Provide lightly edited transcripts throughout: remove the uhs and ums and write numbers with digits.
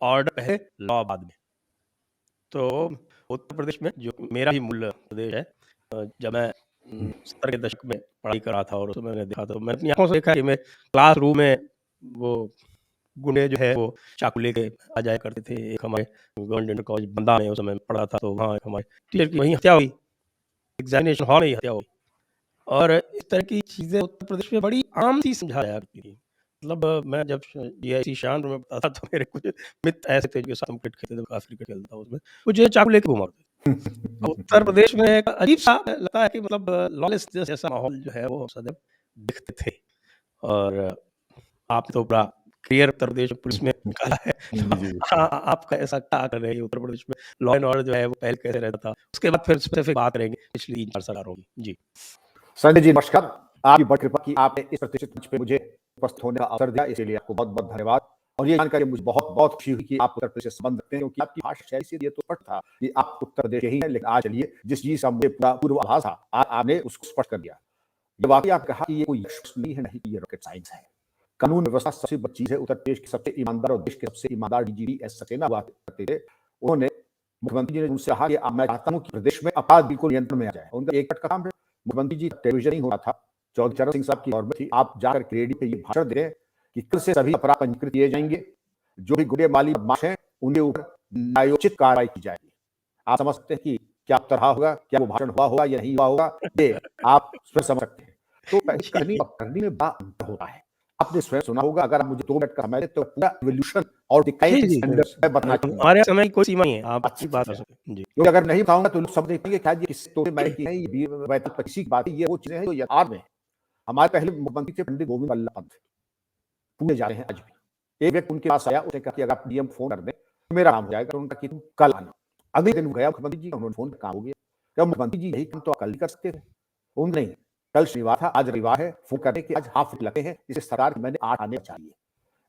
Order पहले, law बाद में। तो उत्तर प्रदेश में जो मेरा ही मूल प्रदेश है, जब मैं 70 के दशक में पढ़ाई कर रहा था और उसमें मैंने देखा, तो मैंने अपनी आँखों से देखा कि मैं क्लासरूम में वो गुंडे जो है वो चाकू लेके आ जाया करते थे। एक हमारे गवर्नमेंट इंटर कॉलेज बंदा में उस समय पढ़ा था, तो वहाँ एक हमारे टीचर की वहीं हत्या हुई, एग्ज़ामिनेशन हॉल में ही हत्या हुई। और इस तरह की चीज़ें उत्तर प्रदेश में बड़ी आम सी समझा जाया करती थी। मतलब मैं जब जीआईसी शाहजहांपुर में पढ़ा था, तो मेरे कुछ मित्र ऐसे थे जिनके साथ हम क्रिकेट खेलते थे, काफ़ी क्रिकेट खेलता था उसमें, वो जो है चाकू लेके घूमा करते थे। उत्तर प्रदेश में एक अजीब-सा लगता है कि मतलब लॉलेसनेस जैसा माहौल जो है वो सदैव दिखते थे। और आपने तो बड़ा करियर उत्तर प्रदेश पुलिस में निकाला है। तो जी। हाँ, आपका ऐसा क्या कर रहे हैं उत्तर प्रदेश में लॉ एंड ऑर्डर जो है वो पहले कैसे रहता था? उसके बाद फिर स्पेसिफिक बात करेंगे पिछली 3-4 सरकारों की। जी। संजय जी नमस्कार। आपकी बड़ी कृपा की आपने इस प्रतिष्ठित मंच पे मुझे उपस्थित होने का अवसर दिया, इसके लिए आपको बहुत-बहुत धन्यवाद। और ये जानकर मुझे बहुत-बहुत खुशी हुई कि आप उत्तर प्रदेश से संबंध रखते हैं, क्योंकि आपकी भाषा शैली से ये तो स्पष्ट था कि आप उत्तर प्रदेश के ही हैं। लेकिन आज चलिए, जिस चीज़ का मुझे पूरा पूर्वाभास था, आज आपने उसको स्पष्ट कर दिया। ये वाक़ई आप कहा कि ये कोई यश नहीं है, नहीं कि ये रॉकेट साइंस है। कानून व्यवस्था सबसे बड़ी चीज़ है। उत्तर प्रदेश के सबसे ईमानदार और देश के सबसे ईमानदार डीजीपी एस सक्सेना हुआ करते थे। उन्होंने मुख्यमंत्री जी ने उनसे कहा कि अब मैं चाहता हूँ कि प्रदेश में अपराध बिल्कुल नियंत्रण में आ जाए। उनका एक का काम है। मुख्यमंत्री जी टेलीविजन नहीं हो रहा था, चौधरी चरण सिंह साहब की गवर्नमेंट थी। आप जाकर रेडियो पे ये भाषण दे रहे हैं कि कल से सभी अपराध पंजीकृत किए जाएंगे, जो भी गुंडे माली बदमाश हैं उनके ऊपर न्यायोचित कार्रवाई की जाएगी। आप समझ सकते हैं कि क्या उत्तर रहा होगा, क्या वो भाषण हुआ होगा या नहीं हुआ होगा, ये आप स्वयं समझ सकते हैं। तो कहनी और करनी में बड़ा अंतर होता है। आपने स्वयं सुना होगा। अगर आप मुझे 2 मिनट का समय दें तो पूरा इवोल्यूशन और द जी, काइंड जी। स्टैंडर्ड्स मैं बताना चाहूँगा। हमारे यहाँ समय की कोई सीमा नहीं है, आप अच्छा, बात कर अच्छा। सकते हैं। जी। क्योंकि अगर नहीं बताऊँगा तो लोग समझ नहीं पाएँगे शायद ये किसी तोड़े मैल की है, ये वीर वैदिक किसी की बात है, ये वो चीज़ें हैं जो यथार्थ में हैं। हमारे पहले मुख्यमंत्री थे पंडित गोविंद बल्लभ पंत, पूरे जा रहे हैं आज भी। एक व्यक्ति उनके पास आया, उसने कहा कि अगर आप डीएम फ़ोन कर दें, तो मेरा काम हो जाएगा। तो उन्होंने कहा कि तुम कल आना। अगले दिन वो गया मुख्यमंत्री जी, उन्होंने फ़ोन पे काम हो गया। क्या मुख्यमंत्री जी यही काम तो आप कल ही कर सकते थे? उन्होंने नहीं, कल शनिवार था, आज रविवार है, फ़ोन करने के आज हाफ लगते हैं, इसे सरकार की मैंने 8 आने चाहिए।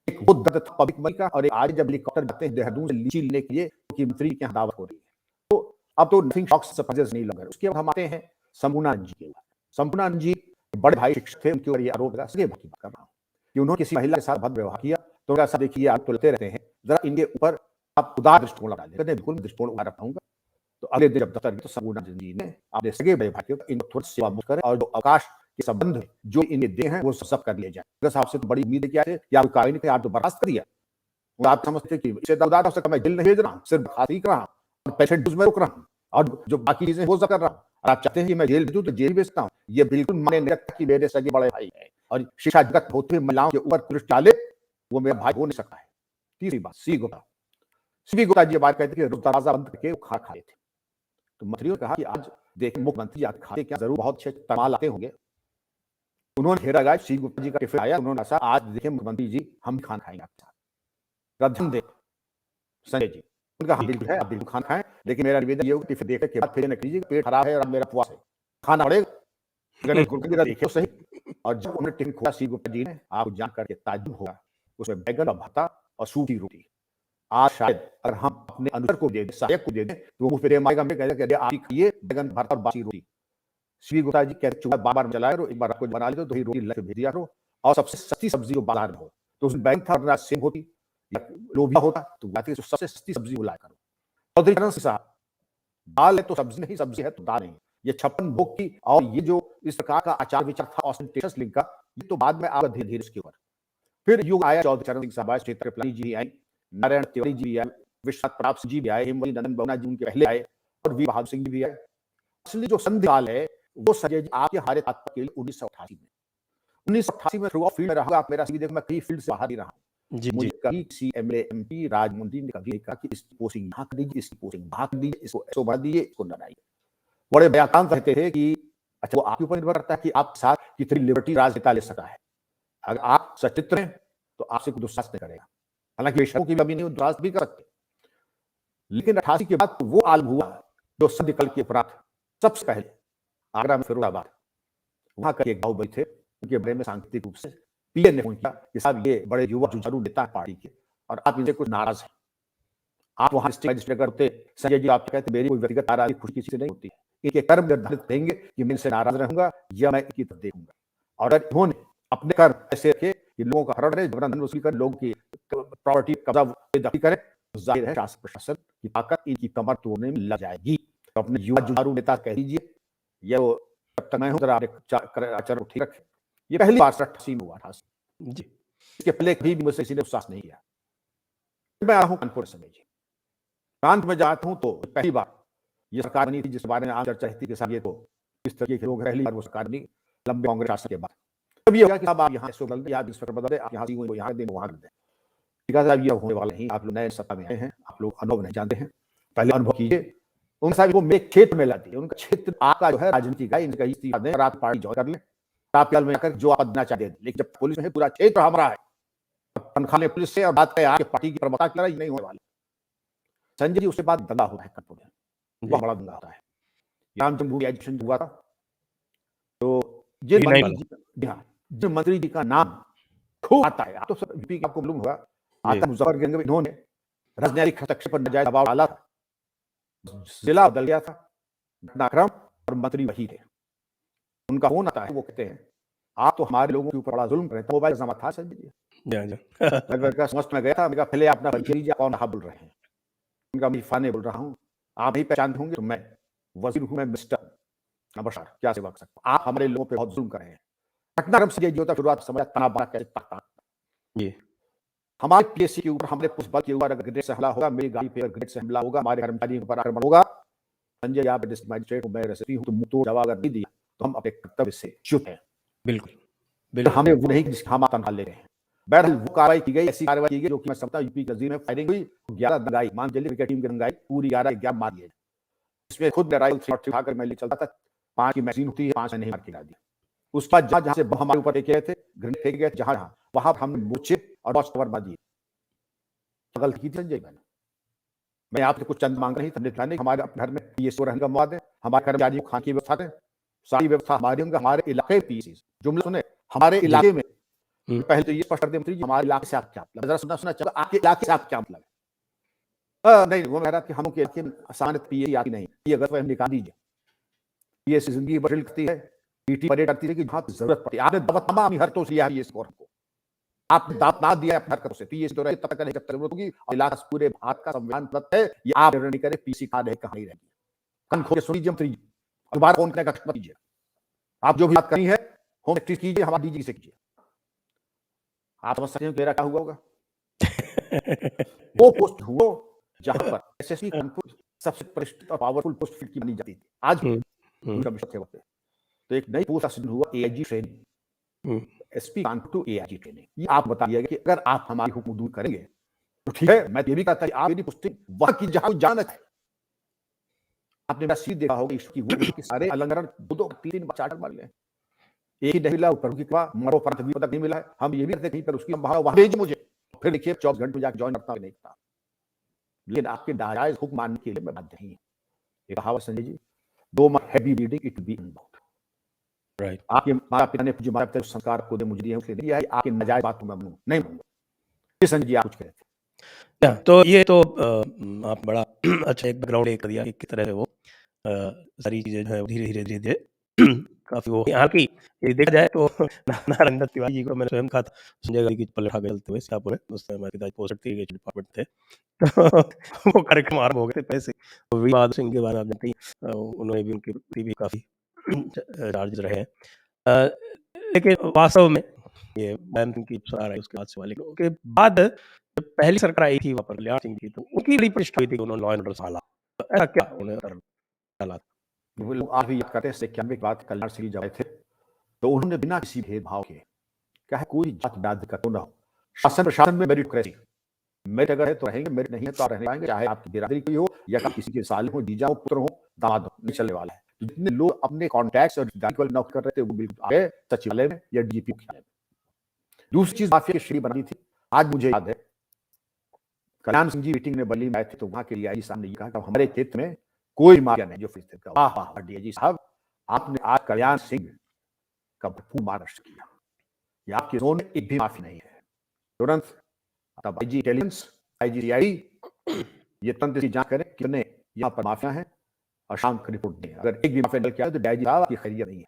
एक वो दर्द था पब्लिक मनी का, और एक आज जब हेलीकॉप्टर जाते हैं देहरादून से लीची लेने के लिए, मुख्यमंत्री के यहाँ दावत हो रही है। तो अब तो नथिंग शॉक्स सरप्राइजेस नहीं लग रहे। उसके बाद हम आते हैं शंभूनाथ जी के ऊपर। शंभूनाथ जी बड़े भाई शिक्षक थे, उनके ऊपर ये आरोप लगा, सगे भाई की बात कर रहा हूँ, कि उन्होंने किसी महिला के साथ भद्र व्यवहार किया। तो उन्होंने ऐसा देखिए आप तो लेते रहते हैं, ज़रा इनके ऊपर आप उदार दृष्टिकोण लगा लें। कहते हैं बिल्कुल दृष्टिकोण उदार रखूँगा। तो अगले दिन जब दफ्तर गए तो शंभूनाथ जी ने अपने सगे बड़े भाई को इनको थोड़ी सेवा मुक्त करें, और जो अवकाश के संबंध जो इन्हें दे हैं वो सब कर लिए जाए। साहब से तो बड़ी उम्मीद है क्या है कि आप कार्रवाई नहीं करें, आप तो बर्खास्त कर दिया। और आप समझते कि इससे उदार हो सकता, मैं जेल नहीं भेज रहा हूँ, सिर्फ बर्खास्त ही कर रहा हूँ और पैसे डूज में रोक रहा हूँ, और जो बाकी चीजें वो सब कर रहा हूँ। और आप चाहते हैं कि मैं जेल भेजूं तो जेल भेजता हूँ। ये बिल्कुल माने नहीं रखता कि मेरे सगे बड़े भाई है, और शिक्षा जगत होते हुए महिलाओं के ऊपर पुलिस डाले, वो मेरा भाई हो नहीं सकता है। तीसरी बात, सी गुप्ता। सी गुप्ता जी बात कहते कि दरवाजा बंद करके वो खा खाए थे। तो मंत्रियों ने कहा कि आज देखिए मुख्यमंत्री आज खाते क्या, जरूर बहुत अच्छे तमाल आते होंगे। उन्होंने घेरा लगाया, सी गुप्ता जी का टिफिन आया, उन्होंने कहा आज देखिए मुख्यमंत्री जी हम खाना खाएंगे आपके साथ, रधन दे संजय जी। उनका हाँ जी। बिल्कुल है, आप बिल्कुल खाना खाएं, लेकिन मेरा निवेदन ये होगा टिफिन देखने के बाद फिर न कीजिए पेट खराब है और अब मेरा उपवास है, खाना पड़ेगा। गणेश गुरुजी जरा देखे तो सही। और जब उन्होंने टिफिन खोला सी गुप्ता जी ने, आपको जान करके ताज्जुब होगा, उसमें बैगन और भरता और सूखी रोटी। आज शायद अगर हम अपने अनुचर को दे दें, सहायक को दे दें, तो वो मुँह पे मारेगा, हमें कहेगा कि अरे आप ही खाइए बैगन भरता और बासी रोटी। श्री गुप्ता जी कहते चूल्हा बार-बार जलाया करो, एक बार आपको बना लीजिए तो ही रोटी लेके भेज दिया करो, और सबसे सस्ती सब्जी जो बाजार में हो। तो उसमें बैंगन था वरना सेम होती या लोबिया होता, तो कहते हैं सबसे सस्ती सब्जी वो लाया करो। चौधरी चरण सिंह साहब, दाल है तो सब्जी नहीं, सब्जी है तो दाल नहीं। ये 56 भोग की और ये जो इस प्रकार का आचार विचार था ऑस्टेंटिशियस लिंग का, ये तो बाद में आया धीरे-धीरे इसके ऊपर। फिर युग आया, चौधरी चरण सिंह साहब आए, श्वेता कृपलानी जी भी आई, नारायण तिवारी जी भी आए, विश्वनाथ प्रताप सिंह जी भी आए, हेमवती नंदन बहुगुणा जी उनके पहले आए, और वीर बहादुर सिंह जी भी आए। असली जो संधि काल है, वो संजय जी आपके हमारे तात्पर्य के लिए 1988 में। 1988 में थ्रू ऑफ फील्ड रहा, आप मेरा सीवी देखो, मैं कहीं फील्ड से बाहर ही रहा हूँ। जी, मुझे जी। कभी किसी एमएलए, एमपी, राजमंत्री ने कभी नहीं कहा कि इसकी पोस्टिंग यहाँ कर दीजिए, इसकी पोस्टिंग वहाँ कर दीजिए, इसको ऐसो बढ़ा दीजिए, इसको न बढ़ाइए। बड़े व्याख्यान रहते थे कि अच्छा वो आपके ऊपर निर्भर करता है कि आप साथ कितनी लिबर्टी राजनेता ले सका है। अगर आप सचित्र हैं, तो आपसे कोई दुस्साहस नहीं करेगा। हालाँकि बेशकों की भी कमी नहीं, वो दुस्साहस भी कर सकते। लेकिन 88 के बाद वो आलम हुआ, जो संधि काल के उपरांत सबसे पहले आगरा में फिरोजाबाद, वहाँ का एक बाहुबली थे, उनके बारे में सांकेतिक रूप से पीएन ने फ़ोन किया कि साहब ये बड़े युवा जुझारू नेता हैं पार्टी के, और आप इनसे कुछ नाराज़ हैं। आप वहाँ डिस्ट्रिक्ट मजिस्ट्रेट करते, संजय जी आप कहते मेरी कोई व्यक्तिगत नाराज़गी खुद किसी से नहीं होती। इनके कर्म निर्धारित करेंगे कि मैं इनसे नाराज़ रहूँगा या मैं इनकी तरफ देखूँगा। और अगर इन्होंने अपने कर्म ऐसे रखे कि लोगों का हरण रहे, जबरन धन वसूली कर लोगों की प्रॉपर्टी कब्जा बेदखली करें, जाहिर है शासन प्रशासन की ताकत इनकी कमर तोड़ने में लग जाएगी। तो अपने युवा जुझारू नेता कह दीजिए, ये वो जब तक मैं हूँ जरा आचरण को ठीक रखें। ये पहली बार 88 में हुआ था। जी। इसके पहले कभी भी मुझसे किसी ने विश्वास नहीं किया। मैं आया हूँ कानपुर से जी। कानपुर में जाता हूँ तो पहली बार ये सरकार बनी थी जिस बारे में आम चर्चा थी कि साहब ये तो इस तरीके के लोग पहली बार वो सरकार बनी लंबे कांग्रेस शासन के बाद। तब ये हो गया कि साहब आप यहाँ से बदल दें, आप इंस्पेक्टर बदल दें, आप यहाँ से यहाँ दें, वहाँ दें। ठीक है साहब, ये होने वाला नहीं, आप लोग नए सत्ता में आए हैं, आप लोग अनुभव नहीं जानते हैं, पहले अनुभव कीजिए। उन साहब को मेरे क्षेत्र में लाती है, उनका क्षेत्र आपका जो है राजनीति का, इनका इस्तीफा दें और आप पार्टी ज्वाइन कर लें, आप में आकर जो आप देना चाहते हैं। लेकिन जब पुलिस में पूरा क्षेत्र हमारा है, तनख्वाह पुलिस से और बात करें आपके पार्टी की प्रवक्ता की लड़ाई नहीं होने वाली। संजय जी उसके बाद दंगा हुआ है कानपुर में, बहुत बड़ा दंगा होता है। राम जन्मभूमि एजुकेशन हुआ था, तो जिन मंत्री जी का नाम खूब आता है, आप तो सब यूपी का आपको मालूम होगा, आता मुजफ्फरगंज में इन्होंने राजनैतिक हस्तक्षेप पर नजायज दबाव डाला था, जिला बदल गया था, घटनाक्रम और मंत्री वही थे। उनका फोन आता है, वो कहते हैं आप तो हमारे लोगों के ऊपर बड़ा जुल्म कर रहे थे। मोबाइल जमा था संजय जी, समझ में गया था। मैं पहले अपना परिचय दीजिए, कौन कहाँ बोल रहे हैं। उनका मैं फाने बोल रहा हूँ, आप नहीं पहचानते होंगे तो मैं वजीर हूँ, मैं मिस्टर नमस्कार, क्या सेवा कर सकता हूँ। आप हमारे लोगों पे बहुत जुल्म कर रहे हैं। घटनाक्रम संजय जी होता शुरुआत समझ तनाव बड़ा कैसे ताकत जी। हमारे पीएससी के ऊपर, हमारे पुलिस बल के ऊपर अगर ग्रेनेड से हमला होगा, मेरी गाड़ी पे ग्रेनेड से हमला होगा, हमारे कर्मचारियों पर आक्रमण होगा, संजय आप डिस्ट्रिक्ट मजिस्ट्रेट हूं, मैं रसती हूं, तो मुंह जवाब अगर नहीं दिया तो हम अपने कर्तव्य से चुप हैं। बिल्कुल, बिल्कुल हमें वो नहीं कि हम तनख्वाह ले रहे हैं। बहरहाल वो कार्रवाई की गई, ऐसी कार्रवाई की गई जो कि मैं समझता हूं यूपी के नजीर में फायरिंग हुई, 11 दंगाई, मान चलिए क्रिकेट टीम की दंगाई पूरी 11 मार दिए। इसमें खुद राइफल 3 उठाकर मैं ले चलता था, 5 की मैगजीन होती है, 5 नहीं मार के ला दिया। उसके बाद जहां से बम हमारे ऊपर फेंके गए थे, ग्रेनेड फेंके गए, जहां वहां हमने मूर्छे और वॉच टावर मार दिए। गलती की थी संजय मैंने, मैं आपसे कुछ चंद मांग रही थी, हमने हमारे घर में पीएसओ रहने का मौका दें, हमारे कर्मचारियों को खाने की व्यवस्था दें, सारी व्यवस्था हमारी होंगी, हमारे इलाके पीएससी जुमला सुने, हमारे इलाके में पहले तो ये स्पष्ट कर दें मंत्री जी, हमारे इलाके से आप क्या मतलब, जरा सुनना चाहिए, आपके इलाके से आप क्या मतलब है? नहीं, वो कह रहा कि हम के इलाके में आसान पीएससी आती नहीं, ये अगर हम निकाल दीजिए, पीएससी जिंदगी बदल करती है, पीटी परेड करती है कि जहां जरूरत पड़ती है। आपने दावत तमाम हरकतों से लिया है ये स्कोर हमको, आपने दावत ना दिया अपनी हरकतों से, पीएससी तो रहे तब तक नहीं जब तक जरूरत होगी, और इलाका पूरे भारत का संविधान दत्त है, ये आप निर्णय करें, पीएससी कहां रहे कहां नहीं रहेगी। कन खोल के सुन लीजिए मंत्री जी, दोबारा फोन करने का कष्ट मत कीजिए, आप जो भी बात करनी है होम सेक्रेटरी कीजिए, हमारे डीजी से कीजिए। आप समझ सकते हैं मेरा क्या हुआ होगा। वो पोस्ट हुआ जहां पर एसएसपी कानपुर सबसे प्रतिष्ठित और पावरफुल पोस्ट फील्ड की बनी जाती थी, आज भी उनका विषय थे। तो एक नई पोस्ट हुआ AIG training, SP Kanpur to AIG training. ये आप बताइएगा कि अगर आप हमारी हुक्म दूर करेंगे तो ठीक है, मैं ये भी कहता आप मेरी पोस्टिंग वहां की जहां जानत है। आपने मेरा सीट देखा होगा इसकी, वो कि सारे अलंकरण 2-2 3 चार्टर मार ले, एक ही नहीं मिला, ऊपर की मरो पर भी पदक नहीं मिला है। हम ये भी कहते कहीं पर उसकी हम वहां भेज मुझे, फिर देखिए 24 घंटे में जाकर ज्वाइन करता नहीं था। लेकिन आपके नाजायज हुक्म मानने के लिए मैं बाध्य नहीं। एक कहावत संजय जी, दो heavy reading it be unbound, right. आपके माता पिता ने जो माता संस्कार को मुझे दिए उसके दिया है, आपकी नाजायज बात मैं नहीं मानूंगा। ये संजय जी आप कुछ कह रहे थे। तो ये तो आप बड़ा अच्छा एक बैकग्राउंड एक दिया कि किस तरह से वो सारी चीजें जो है धीरे-धीरे काफ़ी वो हालाँकि ये देखा जाए तो नारायण दत्त तिवारी जी को मैंने स्वयं कहा था संजय गांधी की पल्ले उठा के चलते हुए सिंगापुर में, उस समय हमारे पिताजी पोस्ट इरिगेशन डिपार्टमेंट थे। तो वो कार्यक्रम आरंभ हो गए थे पहले से। वीर बहादुर सिंह के बारे में आप जानते ही उन्होंने भी उनके प्रति भी काफ़ी चार्जेस रहे हैं। लेकिन वास्तव में ये बैन सिंह की सराहना है उसके बाद से वाले के बाद जब पहली सरकार आई थी वहाँ पर कल्याण सिंह की, तो उनकी बड़ी प्रतिष्ठा हुई थी कि उन्होंने लॉ एंड ऑर्डर संभाला। तो ऐसा क्या उन्होंने डाला? वो लोग आज भी याद करते हैं 91 के बाद कल्याण सिंह जब आए थे तो उन्होंने बिना किसी भेदभाव के, चाहे कोई जात जात का क्यों ना हो, शासन प्रशासन में मेरिटोक्रेसी, मेरिट अगर है तो रहेंगे, मेरिट नहीं है तो रहने पाएंगे, चाहे आपकी बिरादरी कोई हो या किसी के साल हो, जीजा हो, पुत्र हो, दामाद हो, नहीं चलने वाला है। जितने लोग अपने कॉन्टैक्ट्स और नौकरी कर रहे थे वो बिल्कुल आए सचिवालय में या डीजीपी में। दूसरी चीज माफिया की श्रेणी बनी थी। आज मुझे याद है कल्याण सिंह जी मीटिंग में बल्ली में आए थे तो वहां के डीआईजी साहब ने कहा कि हमारे क्षेत्र में कोई माफिया नहीं जो फीसद का। वाह वाह डीआईजी साहब, आपने आज कल्याण सिंह का भरपूर मार्गदर्शन किया, ये आपकी जोन में एक भी माफी नहीं है। तुरंत तब आईजी इंटेलिजेंस, आईजी सीआईडी ये तंत्र की जांच करें कितने यहाँ पर माफिया हैं और शाम को रिपोर्ट दें। अगर एक भी माफिया निकल के आए तो डीआईजी साहब की खैरियत नहीं है,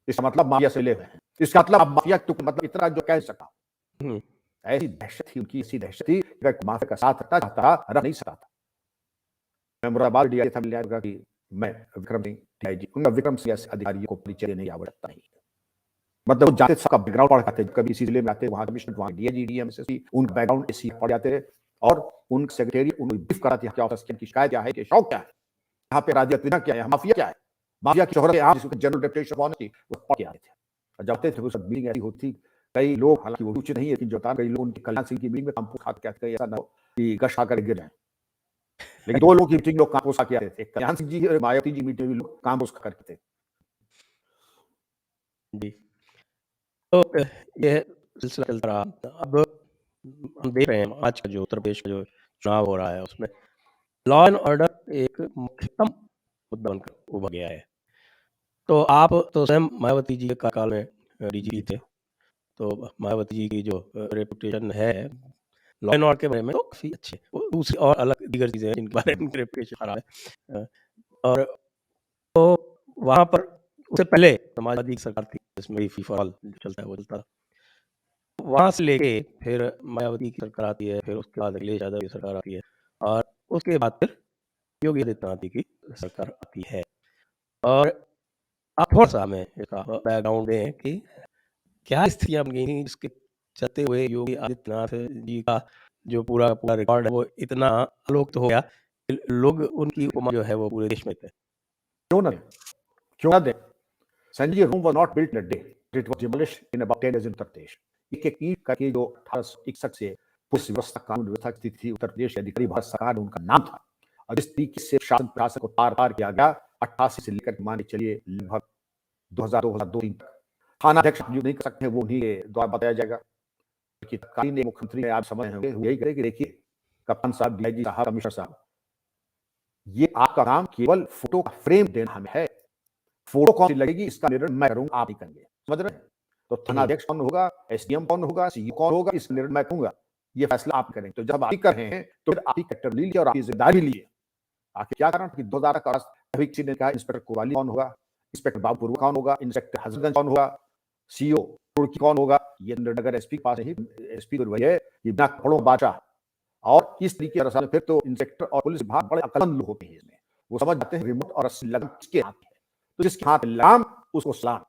इसका मतलब माफिया से ले हुए हैं। इसका मतलब अब माफिया तो मतलब इतना जो कह सकता हूं ऐसी दहशत थी उनकी, ऐसी दहशत थी कि अगर माफिया का साथ हटना चाहता था, रह नहीं सकता था। मैं मुरादाबाद डीआईजी था, मिलने आया कि मैं विक्रम सिंह डीआईजी, उनका विक्रम सिंह ऐसे अधिकारी को परिचय देने की आवश्यकता नहीं। मतलब वो जानते सबका बैकग्राउंड पढ़ जाते, कभी इसी जिले में आते, वहाँ कमिश्नर, वहाँ डीआईजी, डीएमएसएसपी, उनका बैकग्राउंड इसी पढ़ जाते थे और उन सेक्रेटरी उनको ब्रीफ कराती है क्या होता है, की शिकायत क्या है, कि शौक क्या है, यहाँ पे राजनीति क्या है, माफिया क्या है, माफिया की शोहरत यहाँ जिसको जनरल डेपुटेशन होनी थी, वो पढ़ के आते थे। और जब थे उस मीटिंग ऐसी होती, कई लोग, हालांकि वो उचित नहीं है, लेकिन जो कई लोग उनके कल्याण सिंह की मीटिंग में कांपूस खा के आते, कहीं ऐसा ना हो कि गश खा कर गिर जाए। लेकिन 2 लोग की मीटिंग लोग कांपूस खा के आते थे, कल्याण सिंह जी और मायावती जी मीटिंग में भी लोग कांपूस खा करके थे। जी। तो ये सिलसिला चलता रहा। अब हम देख रहे हैं आज का जो उत्तर प्रदेश का जो चुनाव हो रहा है, उसमें लॉ एंड ऑर्डर एक मुख्यतम मुद्दा बनकर उभर गया है। तो आप तो स्वयं मायावती जी के कार्यकाल में डीजीपी थे, तो मायावती जी की जो रेपुटेशन है लॉ एंड ऑर्डर के बारे में, तो काफ़ी अच्छी है। वो दूसरी और अलग दीगर चीज़ें हैं जिनके बारे में उनकी रेपुटेशन खराब है। और तो वहाँ पर उससे पहले समाजवादी की सरकार थी, जिसमें भी फ्री फॉर ऑल जो चलता है वो चलता था। वहाँ से लेके फिर मायावती की सरकार आती है, फिर उसके बाद अखिलेश यादव की सरकार आती है और उसके बाद फिर योगी आदित्यनाथ जी की सरकार आती है। और आप थोड़ा-सा हमें इसका बैकग्राउंड दें कि क्या स्थितियाँ बन गई थी जिसके चलते हुए योगी आदित्यनाथ जी का जो पूरा का पूरा रिकॉर्ड है वो इतना आलोकित हो गया कि लोग उनकी उपमा जो है वो पूरे देश में थे। क्यों ना दें? क्यों ना दें? Sanjay ji, Rome was not built in a day. It was demolished in about 10 years in Uttar Pradesh. एक-एक ईंट करके जो 1861 से पुलिस व्यवस्था, कानून व्यवस्था की थी उत्तर प्रदेश के अधिकारी, भारत सरकार उनका नाम था। और जिस तरीके से शासन प्रशासन को तार-तार किया गया, 88 से लेकर मान के चलिए लगभग 2002-2003 तक। थानाध्यक्ष जो नहीं कर सकते हैं, वो उन्हीं के द्वारा बताया जाएगा। कि तत्कालीन एक मुख्यमंत्री है, आप समझ रहे होंगे, वो यही कहे कि देखिए कप्तान साहब, डीआईजी साहब, कमिश्नर साहब, ये आपका काम केवल फोटो का फ्रेम देना हमें है। फोटो कौन सी लगेगी इसका निर्णय मैं करूंगा, आप ही करेंगे। समझ रहे हैं? तो थानाध्यक्ष कौन होगा, एसडीएम कौन होगा, सीईओ कौन होगा, इस निर्णय मैं करूंगा, ये फैसला आप करेंगे। तो जब आप ही कर रहे हैं तो फिर आप ही कट्टर लीजिए और आप ही जिम्मेदारी लीजिए। आखिर क्या कारण कि 2000 का अभी किसी ने कहा इंस्पेक्टर कोवाली कौन होगा, इंस्पेक्टर बाबूपुर कौन होगा, इंस्पेक्टर हजरतगंज कौन होगा, सीईओ रुड़की कौन होगा, ये नगर एसपी के पास नहीं, एसपी तो वही है कि बिना कपड़ों बादशाह। और इस तरीके से फिर तो इंस्पेक्टर और पुलिस विभाग बड़े अकलमंद लोग होते हैं, इसमें वो समझ जाते हैं रिमोट और रस्सी लगन किसके हाथ में है, तो जिसके हाथ लगाम उसको सलाम।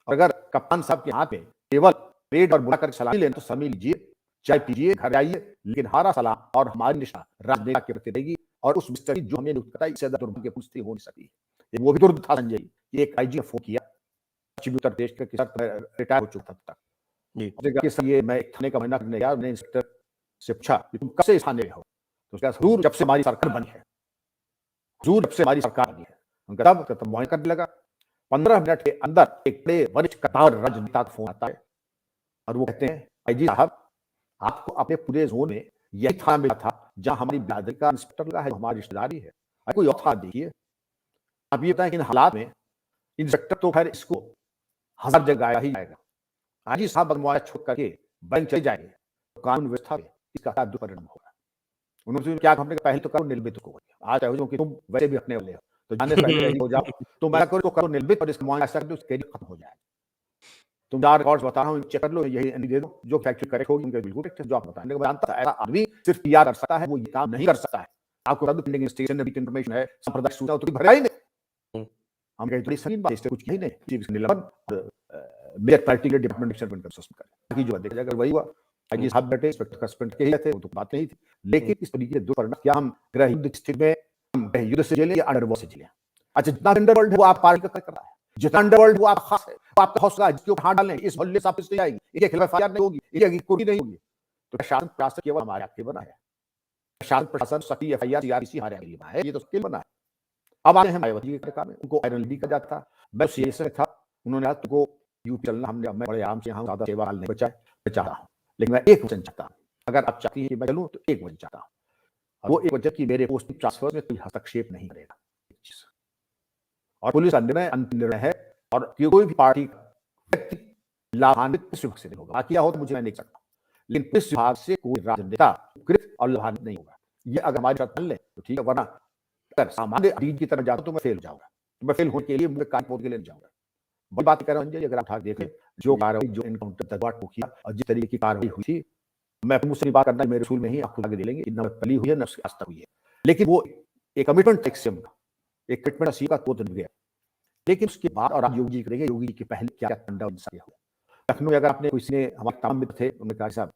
और अगर कप्तान साहब के हाथ में केवल पेट और बुला कर सलामी लें तो सलामी लीजिए, चाय पीजिए, घर आइए, लेकिन हमारा सलाम और हमारी निष्ठा राजनेता के प्रति रहेगी। और उस मिस्टर जो हमें नियुक्त करा, इससे ज्यादा दुर्भाग्य पूछती हो नहीं सकती। वो भी दुर्द था संजय जी, एक आईजी ने फोन किया पश्चिमी उत्तर प्रदेश के, रिटायर हो चुका था तब तक। सर ये मैं एक थाने का महीना करने गया, मैंने इंस्पेक्टर से पूछा कि तुम कब से इस थाने में हो, तो उसका हुजूर जब से हमारी सरकार बनी है, हुजूर जब से हमारी सरकार बनी है। उनका तब मुआयना करने लगा। 15 मिनट के अंदर एक बड़े वरिष्ठ कतार राजनेता का फोन आता है और वो कहते हैं, आईजी साहब आपको अपने पूरे जोन में यही थाना मिला था जहां हमारी बिरादरी का इंस्पेक्टर लगा है, हमारी रिश्तेदारी है, कोई और थाना देखिए। आप ये बताएं कि इन हालात में इंस्पेक्टर तो खैर इसको 1000 जगह आया ही जाएगा, आईजी साहब मुआयना छोड़ करके बैंक चले जाएंगे तो कानून व्यवस्था में इसका क्या दुष्परिणाम होगा। उन्होंने क्या, हमने कहा पहले तो करो निलंबित को, आज चाहे कि तुम वैसे भी अपने वाले हो तो जाने से पहले हो जाओ, तो मैं करो तो करो निलंबित और इसका मुआयना ऐसा कर दो कैरियर खत्म हो जाए। तुम 4 रिकॉर्ड्स बता रहा हूँ, चेक कर लो, यही दे दो, जो फैक्चुअल करेक्ट होगी उनके बिल्कुल करेक्ट है जो आप बताएंगे। मैं जानता था ऐसा आदमी सिर्फ पीआर कर सकता है, वो ये काम नहीं कर सकता है। आपको बता दो पेंडिंग इन्वेस्टिगेशन में इन्फॉर्मेशन है, सांप्रदायिक सूचना तो भरा ही नहीं। हम कहीं थोड़ी सही बात, इससे कुछ किया ही नहीं, निलंबन और मेजर प्रायोरिटी के डिपार्टमेंट एक्शन कर सस्पेंड कर बाकी जो देखा जाएगा वही हुआ। आईजी साहब बैठे इंस्पेक्टर का सस्पेंड के ही थे, वो तो बात नहीं थी। लेकिन इस तरीके के दो परिणाम, क्या हम गृह युद्ध की स्थिति में हम गृह युद्ध से झेलें या अंडरवर्ल्ड से झेलें? अच्छा, जितना अंडरवर्ल्ड है वो आप पार्टी का कर रहा है, जितना अंडरवर्ल्ड वो आप खास है, वो आपका हौसला है, जिसके ऊपर हाथ डालें इस मोहल्ले से आप नहीं आएगी, इसके खिलाफ एफआईआर नहीं होगी, इसकी कुर्सी नहीं होगी। तो शासन प्रशासन केवल हमारे आपके बना है, शासन प्रशासन सख्ती एफआईआर सीआरपीसी हमारे लिए बना है, ये तो स्किल बना है। अब आते हैं मायावती के काम में, उनको आयरन लेडी का जाता था, मैं सीएस में था, उन्होंने कहा तुमको यूपी चलना, हमने मैं बड़े आराम से यहाँ ज्यादा सेवा नहीं बचा है, मैं चाह रहा हूँ, लेकिन मैं एक वचन चाहता हूँ, अगर आप चाहती हैं कि मैं चलूँ तो एक वचन चाहता हूँ, और वो एक वचन कि मेरे पोस्टिंग ट्रांसफर में कोई हस्तक्षेप नहीं करेगा। और पुलिस का निर्णय अंतिम निर्णय है, और कोई भी पार्टी व्यक्ति लाभान्वित पुलिस विभाग से नहीं होगा, बाकी क्या हो तो मुझे मैं नहीं सकता, लेकिन पुलिस विभाग से कोई राजनेता कृत और लाभान्वित नहीं होगा। ये अगर हमारी शर्त मान ले तो ठीक है, वरना अगर सामान्य डीन की तरह जाता तो मैं फेल हो जाऊंगा, तो मैं फेल होने के लिए मुझे कार्य के लिए जाऊंगा। बड़ी बात कर रहा हूँ, अगर आप देखें जो कार्रवाई, जो एनकाउंटर दरबार को किया और जिस तरीके की कार्रवाई हुई थी, मैं अपने मुँह से नहीं बात करना, मेरे रसूल में ही आपको आगे दे लेंगे, ना पली हुई है, ना उसकी आस्था हुई है। लेकिन वो एक कमिटमेंट एक्सियम का, एक कमिटमेंट असी का वो तो निभ गया। लेकिन उसके बाद और आप योगी जी करेंगे, योगी जी के पहले क्या ठंडा इंसान हुआ। लखनऊ में अगर आपने किसी ने, हमारे तमाम मित्र थे, उन्होंने कहा साहब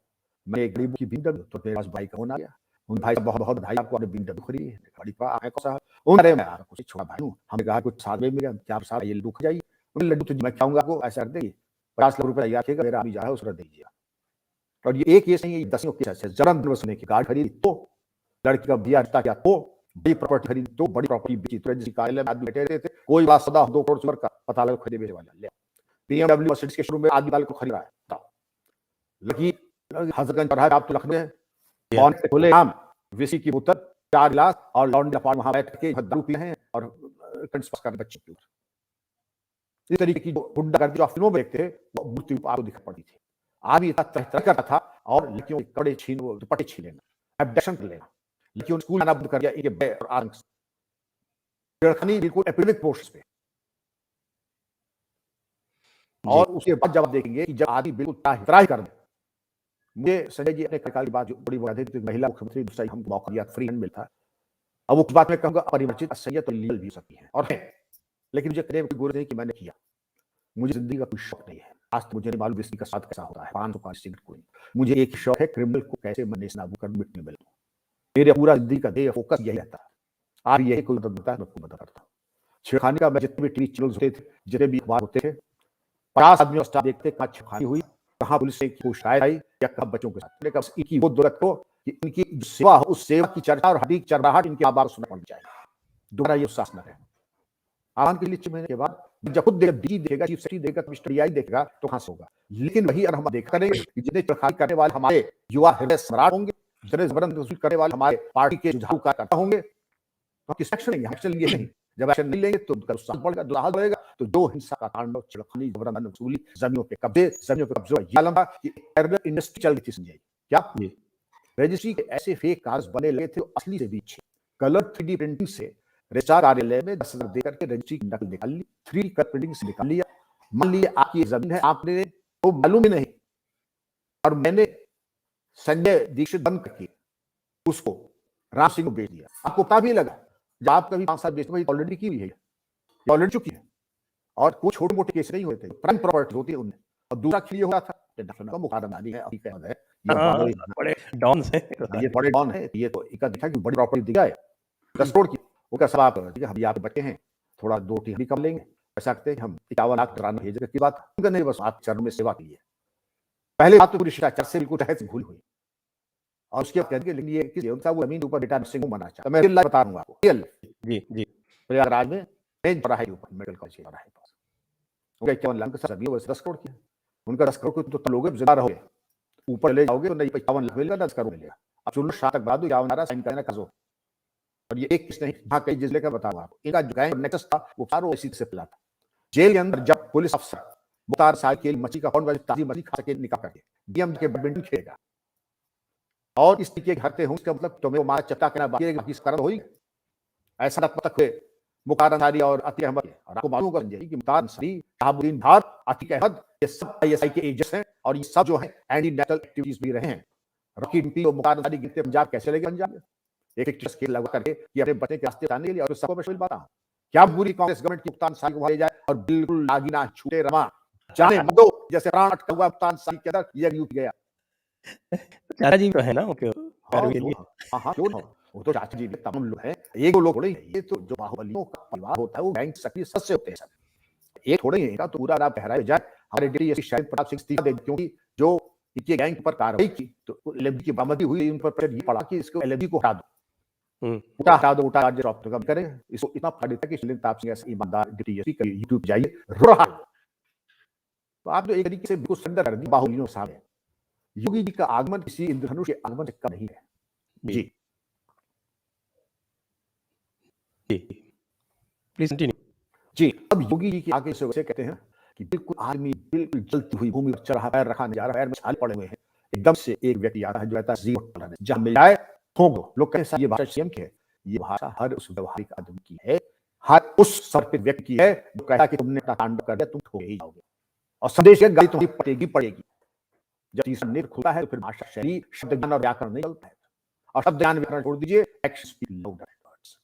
मैं एक गरीब की बीमडब्ल्यू, तो मेरे पास बाइक का फोन आ गया। उन भाई साहब बहुत-बहुत बधाई आपको, आपने बीमडब्ल्यू खरीदी है। बड़ी बात है कौन सा? अरे मैं यार कुछ छोटा भाई हूँ। हमने कहा कुछ साथ में मिल गया, क्या साहब ये लड्डू खा जाइए। बोले लड्डू तो मैं खिलाऊँगा आपको, ऐसा कर देंगे 50 लाख रुपए तैयार रखिएगा, मेरा आदमी जो है उसको दीजिएगा। और ये एक केस नहीं है, ये दसियों केस ऐसे जन्मदिन की गाड़ी खरीदी तो, लड़की का ब्याह रिश्ता किया तो, बड़ी प्रॉपर्टी खरीदी तो, बड़ी प्रॉपर्टी बेची तो, रजिस्ट्री कार्यालय में आदमी बैठे रहते थे, कोई बात सदा 2 करोड़ सुपर का पता लगा खरीदे बेचने वाला ले। BMW मर्सिडीज के शोरूम में आदमी वाले को खरीद रहा है, बताओ। लकी हजरतगंज चौराहे पे आप तो लखनऊ है, कौन खुले आम विस्की की बोतल 4 गिलास और लॉन्ड्री अपार्ट वहां बैठ के दारू पी रहे हैं और कंट्स पास कर रहे बच्चे के ऊपर। इस तरीके की जो गुंडागर्दी जो आप फिल्मों में देखते थे, वो मूर्ति आपको दिखाई पड़ती थी। आदमी इतना तरह करता था और लड़कियों के कपड़े छीन, वो दुपट्टे छीन लेना, एब्डक्शन कर लेना। लड़कियों ने स्कूल जाना बंद कर दिया, इनके भय और आतंक से। छेड़खानी बिल्कुल एपिडेमिक पोस्ट पे। जी। और उसके बाद जब आप देखेंगे कि जब आदमी बिल्कुल त्राही कर दे। मुझे संजय जी अपने कार्यकाल की बात जो बड़ी बता दी, महिला मुख्यमंत्री दूसरा हमको मौका दिया, फ्री हैंड मिलता। अब उस बात में कहूंगा अपरिवर्तित असह्यत तो लीगल भी हो सकती है और है, लेकिन मुझे कहने में गुरु नहीं कि मैंने किया। मुझे जिंदगी का कोई शौक नहीं है, आज तक मुझे नहीं मालूम विस्की का स्वाद कैसा होता है, पान सुपारी सिगरेट कोई। मुझे एक ही शौक है, क्रिमिनल को कैसे मैं नेस्तनाबूद कर मिटने मिल दूं। मेरे पूरा जिंदगी का ध्येय फोकस यही रहता है। आज यही कोई मदद मिलता है मैं मदद करता हूँ। छेड़खानी का मैं जितने भी टीवी चैनल्स होते थे, जितने भी अखबार होते थे, 50 आदमियों स्टाफ देखते कहाँ छेड़खानी हुई, कहाँ पुलिस से कोई शिकायत आई या कहाँ बच्चों के साथ। लेकिन इनकी वो दौलत को कि इनकी जो सेवा हो, उस सेवा की चर्चा और हड्डी चरराहट इनके बार सुनना पड़नी चाहिए। दोबारा ये उत्साह न रहे। आमान के लिए 6 महीने के बाद जब खुद डी देखेगा, चीफ सेक्रेटरी देखेगा, मिस्टर डीआई देखेगा तो कहां से होगा। लेकिन वही अगर हम देख करेंगे कि जितने छेड़खानी करने वाले हमारे युवा हृदय सम्राट होंगे, जितने जबरदस्त वसूल करने वाले हमारे पार्टी के जुझारू कार्यकर्ता होंगे, तो किस एक्शन लेंगे? एक्शन लेंगे नहीं। जब एक्शन नहीं लेंगे तो उनका उत्साह बढ़ेगा, दुलाहल बढ़ेगा। तो जो हिंसा का तांडव, छेड़खानी, जबरदस्त वसूली, जमीनों पे कब्जे ये आलम था कि पैरेलल इंडस्ट्री चल रही थी संजय। क्या रजिस्ट्री के ऐसे फेक कागज बने लगे थे, असली से भी अच्छे। कलर 3D प्रिंटिंग से रजिस्ट्रार कार्यालय में 10,000 देकर के रजिस्ट्री की नकल निकाल ली, 3D कलर प्रिंटिंग से निकाल लिया। मान लीजिए आपकी जमीन है, आपने तो मालूम ही नहीं और मैंने संजय दीक्षित बंद करके उसको राम सिंह को बेच दिया। आपको पता भी लगा जब आप कभी 5 साल बेचते ऑलरेडी की हुई है, ऑलरेडी चुकी है और कोई छोटे मोटे केस नहीं हुए थे, प्राइम प्रॉपर्टी होती है उनमें। और दूसरा खेल हो रहा था मुकादमानी है, अभी क्या है ये बड़े डॉन से ये बड़े डॉन है, ये तो एक देखा कि बड़ी प्रॉपर्टी दिखा है 10 करोड़ की। वो क्या सब आप ठीक है, हम यहाँ पे बच्चे हैं, थोड़ा 2 टी कम लेंगे, ऐसा करते हैं हम 51 लाख कराने भेज की बात उनका नहीं, बस आप चरण में सेवा के लिए। पहले बात तो पूरी शिष्टाचार से बिल्कुल तहत भूल हुई और उसके बाद कह लिए किसी वो जमीन ऊपर बेटा सिंह को मना चाहता। मैं रियल लाइफ बता रहा हूँ आपको, रियल जी प्रयागराज में मेन चौराहे ऊपर मेडिकल कॉलेज के चौराहे पास उनका 51 लाख का जमीन, वैसे 10 करोड़ की उनका 10 करोड़ को तो लोग जिम्मेदार रहोगे, ऊपर ले जाओगे तो नहीं 55 लाख मिलेगा, 10 करोड़ मिलेगा। अब चुनो शाह तक बाद 51 साइन करना काजो। और ये एक नहीं, हाँ कई जिले का बताऊं आपको, इनका जो गैंग नेक्सस था वो चारों इसी से फैला था। जेल के अंदर जब पुलिस अफसर मुख्तार साहब के मछली का कौन ताजी मछली खा सके निकाल करके डीएम के बैडमिंटन खेलेगा और इस तरीके के हरते हों, इसका मतलब तुम्हें वो मारा चट्टा कहना बाकी कारण होगी। ऐसा तक हुए मुख्तार अंसारी और अतीक अहमद। और आपको मालूम होगा संजय कि मुख्तार अंसारी, शहाबुद्दीन भार, अतीक अहमद ये सब आईएसआई के एजेंट्स हैं और ये सब जो है एंटी नेशनल एक्टिविटीज भी रहे हैं। रॉकी डी और मुख्तार अंसारी गिरते पंजाब कैसे लेके पंजाब एक स्केल लगा करके कि अपने बच्चे के रास्ते आने के लिए। और सबको मैं बात हूं, क्या पूरी कांग्रेस गवर्नमेंट की मुख्तार अंसारी को वहां ले जाए और बिल्कुल लागिना छूटे रमा जाने मदो जैसे प्राण अटका हुआ मुख्तार अंसारी के अंदर ये यूपी गया। चाचा जी तो है ना ओके हाँ क्यों ना, वो तो चाचा जी भी तमाम लोग हैं, एक दो लोग थोड़े हैं। ये तो जो बाहुबलियों का परिवार होता है वो गैंग सक्रिय सदस्य होते हैं सब, एक थोड़े ही है। तो पूरा रात पहराए जाए हमारे डिप्टी शाहिद प्रताप सिंह इस्तीफा दे, क्योंकि जो इनके गैंग पर कार्रवाई की तो एलएलबी की बरामदगी हुई, उन पर प्रेशर ये पड़ा कि इसको एलएलबी को हटा दो, हटा दो, उठा राज्य ड्रॉप कम करे। इसको इतना फायदा था कि शाहिद प्रताप सिंह ऐसे ईमानदार डिप्टी एसपी का यूट्यूब जाइए रो रहा है। तो आप जो एक तरीके से बिल्कुल सरेंडर कर दी बाहुबलियों सामने। योगी जी का आगमन किसी इंद्रधनुष के आगमन से कम नहीं है। जी प्लीज कंटिन्यू। जी, अब योगी जी के आगे से वैसे कहते हैं कि बिल्कुल आदमी बिल्कुल जलती हुई भूमि पर चढ़ा, पैर रखा नहीं जा रहा, पैर में छाले पड़े हुए हैं। एकदम से एक व्यक्ति आता है जो कहता है जीरो टॉलरेंस, जहां मिल जाए ठोक दो। लोग कहते हैं ये भाषा सीएम की है, ये भाषा हर उस व्यवहारिक आदमी की है, हर उस समर्पित व्यक्ति की है जो कहता है कि तुमने अपना कांड कर दिया, तुम ठोके ही जाओगे और संदेश है गाली तुम्हारी पड़ेगी। जब तीसरा नेत्र खुलता है तो फिर भाषा शैली, शब्द ज्ञान और व्याकरण नहीं चलता है। और शब्द ज्ञान व्याकरण छोड़ दीजिए, action speak louder than words.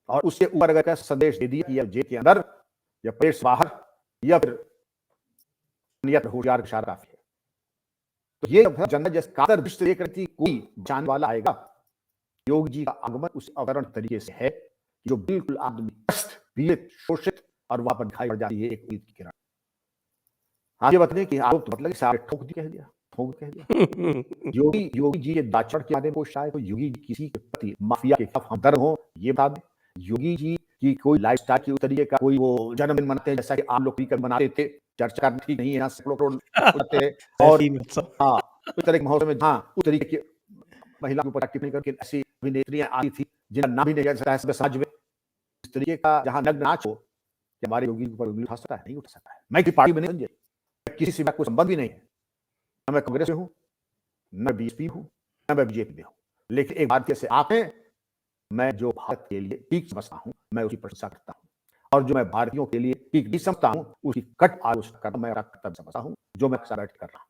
और उसके ऊपर अगर संदेश दे दिया कि यह जेब के अंदर या पेट से बाहर या फिर नियत होशियार इशारा काफी है। तो ये जनता जैसे कातर दृष्टि देख रही थी, कोई जान वाला आएगा। योगी जी का आगमन उस अवतरण तरीके से है जो बिल्कुल आदमी पीड़ित, शोषित और वहां पर दिखाई पड़ जाती है एक उम्मीद की किरण। हाँ, ये बताइए कि आरोप तो मतलब सारे ठोक दी कह दिया, ठोक कह दिया। योगी जी के दाचड़ के बारे में शायद योगी जी किसी के प्रति माफिया के खिलाफ हमदर्द हो, ये बता दें। योगी जी की कोई लाइफस्टाइल के तरीके का कोई वो जन्मदिन मनाते हैं जैसा कि आम लोग भी कभी मनाते थे, चर्चा करनी ठीक नहीं है, यहाँ सैकड़ों करोड़ होते हैं। और हाँ, उस तरह के महोत्सव में हाँ, उस तरीके की महिला के ऊपर टिप्पणी करके ऐसी अभिनेत्रियां आई थी जिनका नाम भी नहीं जाता है समाज में। इस तरीके का जहां नग्न नाच हो, हमारे योगी के ऊपर उंगली उठा सकता है? नहीं उठा सकता है। मैं किसी पार्टी में नहीं, किसी से कोई संबंध भी नहीं है, न मैं कांग्रेस में हूं, न बीएसपी हूं, न मैं बीजेपी में हूं। लेकिन एक भारतीय से आप हैं, मैं जो भारत के लिए ठीक समझता हूं, मैं उसकी प्रशंसा करता हूं। और जो मैं भारतीयों के लिए ठीक नहीं समझता हूं, उसकी कट आलोचना करना मैं अपना कर्तव्य समझता हूं, जो मैं बैठ कर रहा हूं।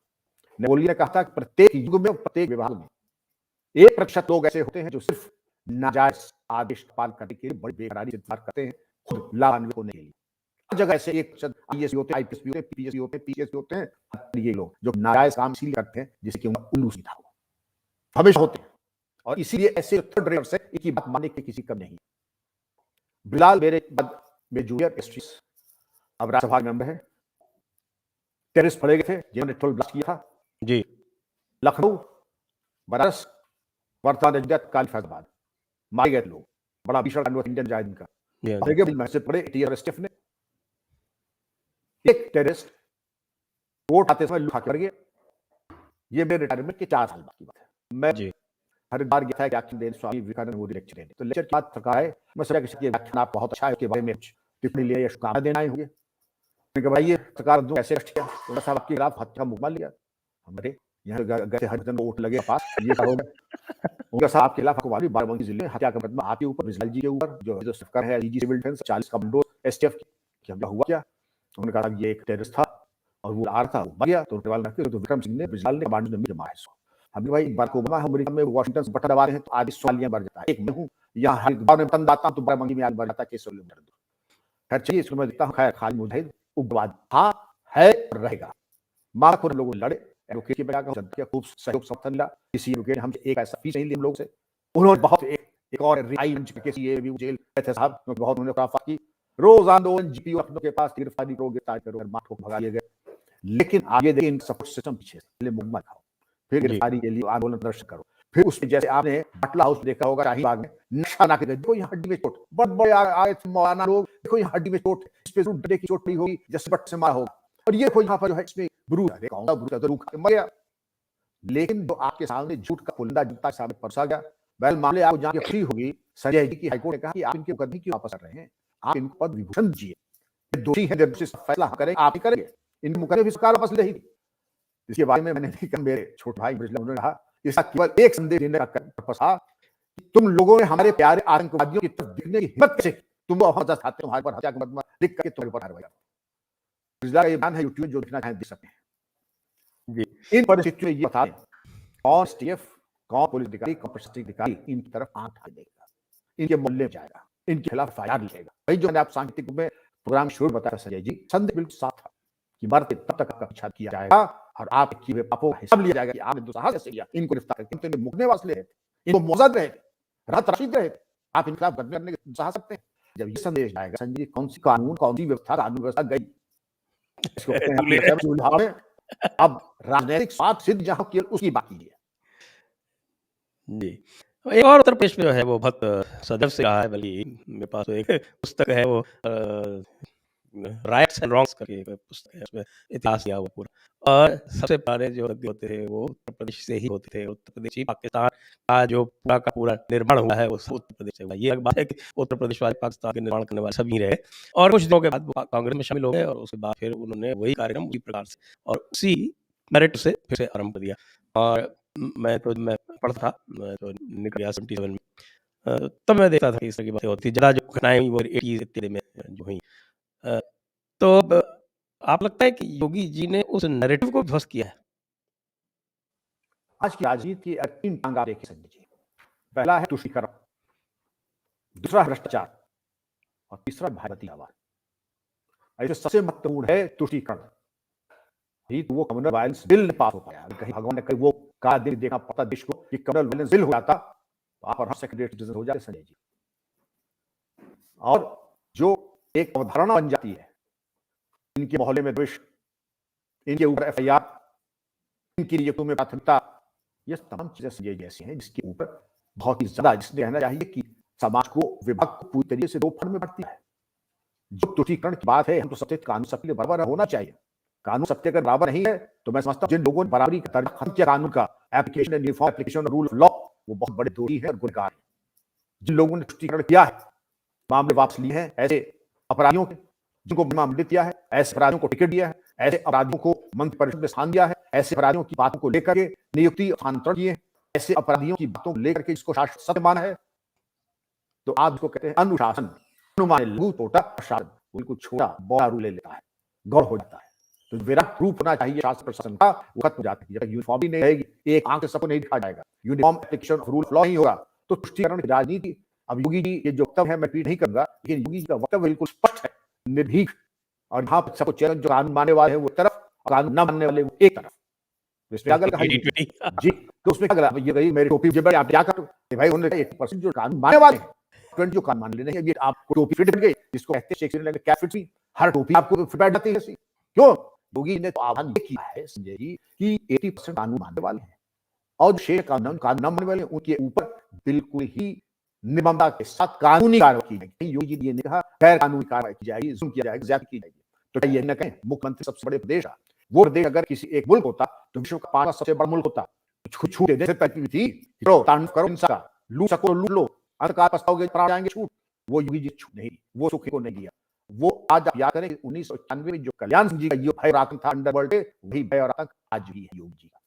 नेपोलियन ने कहा था कि प्रत्येक युग में, प्रत्येक विभाग में 1% लोग ऐसे होते हैं जो सिर्फ नाजायज आदेश पालन करने के लिए बड़ी बेकरारी से इंतजार करते हैं, खुद लाभान्वित होने के लिए। हर जगह ऐसे 1% आईएएस होते हैं, आईपीएस होते हैं, पीपीएस होते हैं, पीसीएस होते हैं, ये लोग जो नाजायज काम इसीलिए करते हैं जिससे कि उनका उल्लू सीधा हो, हमेशा होते हैं। और इसीलिए ऐसे थर्ड रेटर्स है, इनकी बात मानने की किसी कम नहीं। बिलाल मेरे बाद में जूनियर एसटीस अब राज्यसभा मेंबर है, टेररिस्ट फड़े गए थे जिन्होंने टोल ब्लास्ट किया था जी, लखनऊ, बनारस, वर्तमान अयोध्या, काल फैजाबाद मारे गए लोग। बड़ा भीषण कांड हुआ इंडियन मुजाहिदीन का। मैसेज पड़े टीआरएसएफ ने, एक टेररिस्ट वोट आते समय लुका कर गया। ये मेरे रिटायरमेंट के 4 साल बाद की बात है। मैं हरिद्वार गया था व्याख्यान देने, स्वामी विवेकानंद मोदी लेक्चर देने। तो लेक्चर की बात थका है, मैं सोचा कि व्याख्यान आप बहुत अच्छा है, उसके बारे में टिप्पणी ले या शुभकामना देना आए होंगे। मैंने कहा भाई ये सरकार दूं कैसे रख किया, तो साहब आपके खिलाफ हत्या मुकदमा लिया। हमारे यहाँ गए हरिजन वोट लगे पास, ये करोगे उनका साहब आपके खिलाफ आपको बाराबंकी जिले में हत्या का मुकदमा आपके ऊपर, विजय जी के ऊपर, जो सरकार है DG civil defence 40 commando STF की हमला हुआ क्या? उन्होंने कहा ये एक टेररिस्ट था और वो आ रहा था, मर गया। तो विक्रम सिंह ने, विजय ने, कमांडो ने जमा है। हमने भाई बराक ओबामा अमेरिका में वाशिंगटन से बटन दबा रहे हैं तो आदि सोमालिया मर जाता है। एक मैं हूँ यहाँ हरिद्वार में बटन दाता हूँ तो बाराबंकी में आज मर जाता है। केस खैर चलिए, इसको मैं देखता हूँ। खैर खालिद मुजाहिद उग्रवाद था, है और रहेगा। मार खुद लोगों लड़े, एडवोकेट की बजाय जनता का खूब सहयोग समर्थन मिला। किसी एडवोकेट ने हमसे एक ऐसा फीस नहीं ली हम लोग से। उन्होंने बहुत एक और रिहाई मंच के ये भी जेल थे साहब, बहुत उन्होंने खराफात की। रोज आंदोलन, जीपीओ अपनों के पास गिरफ्तारी करो, गिरफ्तार करो, मार ठोक भगा लिए गए। लेकिन आगे देखिए इन सपोर्ट सिस्टम पीछे पहले मुकदमा खाओ, फिर गिरफ्तारी के लिए आंदोलन प्रदर्शन करो, फिर उसमें जैसे आपने बटला हाउस देखा होगा शाहीन बाग में, नशा ना करके देखो यहाँ हड्डी में चोट, बड़े आए थे मौलाना लोग, देखो यहाँ हड्डी में चोट, इस पे डंडे की चोट पड़ी होगी जैसे बट से मारा होगा, और ये देखो यहाँ पर जो है इसमें ब्रूद है, कहूंगा ब्रूद तो रूखा मर गया। लेकिन जो आपके सामने झूठ का पुलिंदा जनता के सामने परसा गया, बैल मामले आपको जाके फ्री होगी। संजय जी की हाईकोर्ट ने कहा कि आप इनके मुकदमे क्यों वापस कर रहे हैं, आप इनको पद विभूषण दीजिए, दोषी है, जब फैसला करें आप ही करेंगे, इन मुकदमे भी सरकार वापस लेगी। इसके बारे में मैंने नहीं कहा, मेरे छोटे भाई उन्होंने कहा इसका केवल एक संदेश देने का पर्पस था कि तुम लोगों ने हमारे प्यारे आतंकवादियों की तरफ दिखने की हिम्मत कैसे, तुम वो हम चाहते हो तुम्हारे पर हत्या का मुकदमा लिख करके तुम्हारे ऊपर कार्रवाई करो। ये बयान है यूट्यूब जो दिखना चाहें देख सकते हैं। इन परिस्थितियों में ये बता दें कौन एसटीएफ, कौन पुलिस अधिकारी, कौन प्रशासनिक अधिकारी इनकी तरफ आंख ढाल देगा, इनके मोहल्ले में जाएगा, इनके खिलाफ एफआईआर लिखेगा। भाई जो मैंने आप सांकेतिक रूप में प्रोग्राम शुरू बताया संजय जी, संदेश बिल्कुल साफ था कि मरते तब तक आपका पीछा किया जाएगा और आप किए हुए पापों का हिसाब लिया जाएगा कि आपने दुस्साहस कैसे किया, इनको गिरफ्तार करके इनको मुकदमे वाले रहे थे, इनको मौजूद रहे थे, रात राशिद रहे थे, आप इनके खिलाफ मुकदमे करने के दुस्साहस सकते हैं। जब ये संदेश आएगा संजय, कौन सी कानून, कौन सी व्यवस्था, कानून व्यवस्था गई, इसको कहते हैं अब राजनीतिक स्वार्थ सिद्ध जहां केवल उसकी बात कीजिए। जी, एक और उत्तर प्रदेश में जो है वो बहुत सदैव से रहा है, बल्कि मेरे पास तो एक पुस्तक है वो राइट्स एंड रॉन्ग्स करके एक पुस्तक है, उसमें इतिहास दिया हुआ पूरा, और सबसे पुराने जो नदी होते थे वो उत्तर प्रदेश से ही होते थे। उत्तर प्रदेश ही पाकिस्तान का जो पूरा का पूरा निर्माण हुआ है वो सब उत्तर प्रदेश से हुआ। ये एक बात है कि उत्तर प्रदेश वाले पाकिस्तान के निर्माण करने वाले सभी रहे, और कुछ दिनों के बाद वो कांग्रेस में शामिल हो गए, और उसके बाद फिर उन्होंने वही कार्यक्रम उसी प्रकार से और उसी मेरिट से फिर से आरंभ कर दिया। और मैं पढ़ता था, मैं तो निकल गया 77 में, तब मैं देखता था कि इस तरह की बातें होती, ज़्यादा जो घटनाएँ हुई वो 80s इत्यादि में जो हुई। तो अब आप लगता है कि योगी जी ने उस नैरेटिव को ध्वस्त किया है? आज की राजनीति की 3 टांग आप देखिए संजय जी। पहला है तुष्टीकरण, दूसरा है भ्रष्टाचार और तीसरा भाईवाद। ऐसे सबसे महत्वपूर्ण है तुष्टीकरण। ही तो वो कम्युनल वायलेंस बिल नहीं पास हो पाया। कहीं भगवान ने कहीं वो काला दिन देखना पड़ता देश को कि कम्युनल वायलेंस बिल हो जाता, तो आप और हम सेकेंडरी सिटीजन हो जाते संजय जी। और जो एक अवधारणा बन जाती है, इनके मोहल्ले में द्वेष, इनके ऊपर एफआईआर, इनकी नियुक्तियों में प्राथमिकता, ये तमाम चीजें संजय जी ऐसी हैं जिसके ऊपर बहुत ही ज्यादा जिसने कहना चाहिए कि समाज को, विभाग को पूरी तरीके से 2 फंड में बांटती है। जो तुष्टीकरण की बात है, हम तो सबसे कानून सबके लिए बराबर होना चाहिए। कानून सबके अगर बराबर नहीं है, तो मैं समझता हूं जिन लोगों ने बराबरी का दर्जा खत्म किया कानून का, application and uniform application rule of law, वो बहुत बड़े दोषी हैं और गुनहगार हैं। जिन लोगों ने तुष्टीकरण किया है, मामले वापस लिए हैं, ऐसे अपराधियों के जिनको मामले दिया है, ऐसे अपराधियों को टिकट दिया है, ऐसे अपराधियों को मंत्रिपरिषद में स्थान दिया है, ऐसे अपराधियों की बातों को लेकर के नियुक्ति स्थानांतरण किए, ऐसे अपराधियों की बातों को लेकर के जिसको शासन सत्य माना है, तो आप इसको कहते हैं अनुशासन। अनुमान लघु छोटा शासन, उनको छोटा बड़ा रूप ले लेता है, गौर हो जाता है। तो विराट रूप होना चाहिए शासन प्रशासन का, वो खत्म हो जाता है। जब यूनिफॉर्म ही नहीं रहेगी, एक आंख से सबको नहीं दिखा जाएगा, uniform application rule of law नहीं होगा, तो तुष्टीकरण की राजनीति। अब योगी जी ये जो वक्तव्य है मैं रिपीट नहीं करूंगा, लेकिन योगी जी का वक्तव्य बिल्कुल स्पष्ट है, निर्भीक, और यहाँ पर सबको चैलेंज, जो कानून मानने वाले हैं वो तरफ और कानून न मानने वाले वो एक तरफ। तो इसमें क्या गलत है जी? तो उसमें क्या गलत? ये गई मेरी टोपी जेब, आप क्या कर भाई, उन्होंने 1% जो कानून मानने वाले हैं, 20 जो कानून मान लेने हैं, ये आपको टोपी फिट गई, जिसको कहते हैं शेक्सपियर ने कैप फिट, हर टोपी आपको फिट बैठ जाती है ऐसी। क्यों? योगी ने तो आह्वान ये किया है संजय जी कि 80% कानून मानने वाले हैं और शेष कानून न मानने वाले, उनके ऊपर बिल्कुल ही निर्ममता के साथ कानूनी कार्रवाई की जाएगी। योगी जी ने कहा गैर कानूनी कार्रवाई की जाएगी, जुल्म किया जाएगा, ज्यादती की जाएगी। तो ये न कहें मुख्यमंत्री सबसे बड़े प्रदेश था, वो प्रदेश अगर किसी एक मुल्क होता तो विश्व का 5वां सबसे बड़ा मुल्क होता, छूट दे देते थी, करो तांडव करो हिंसा का, लूट सको लूट लो, अंतकाल पछताओगे, प्राण जाएंगे, छूट। वो योगी जी छूट नहीं, वो सुख को नहीं दिया। वो आज आप याद करें 1991 में जो कल्याण सिंह जी का ये भय और आतंक था अंडरवर्ल्ड, वही भय और आतंक आज भी है योगी जी का।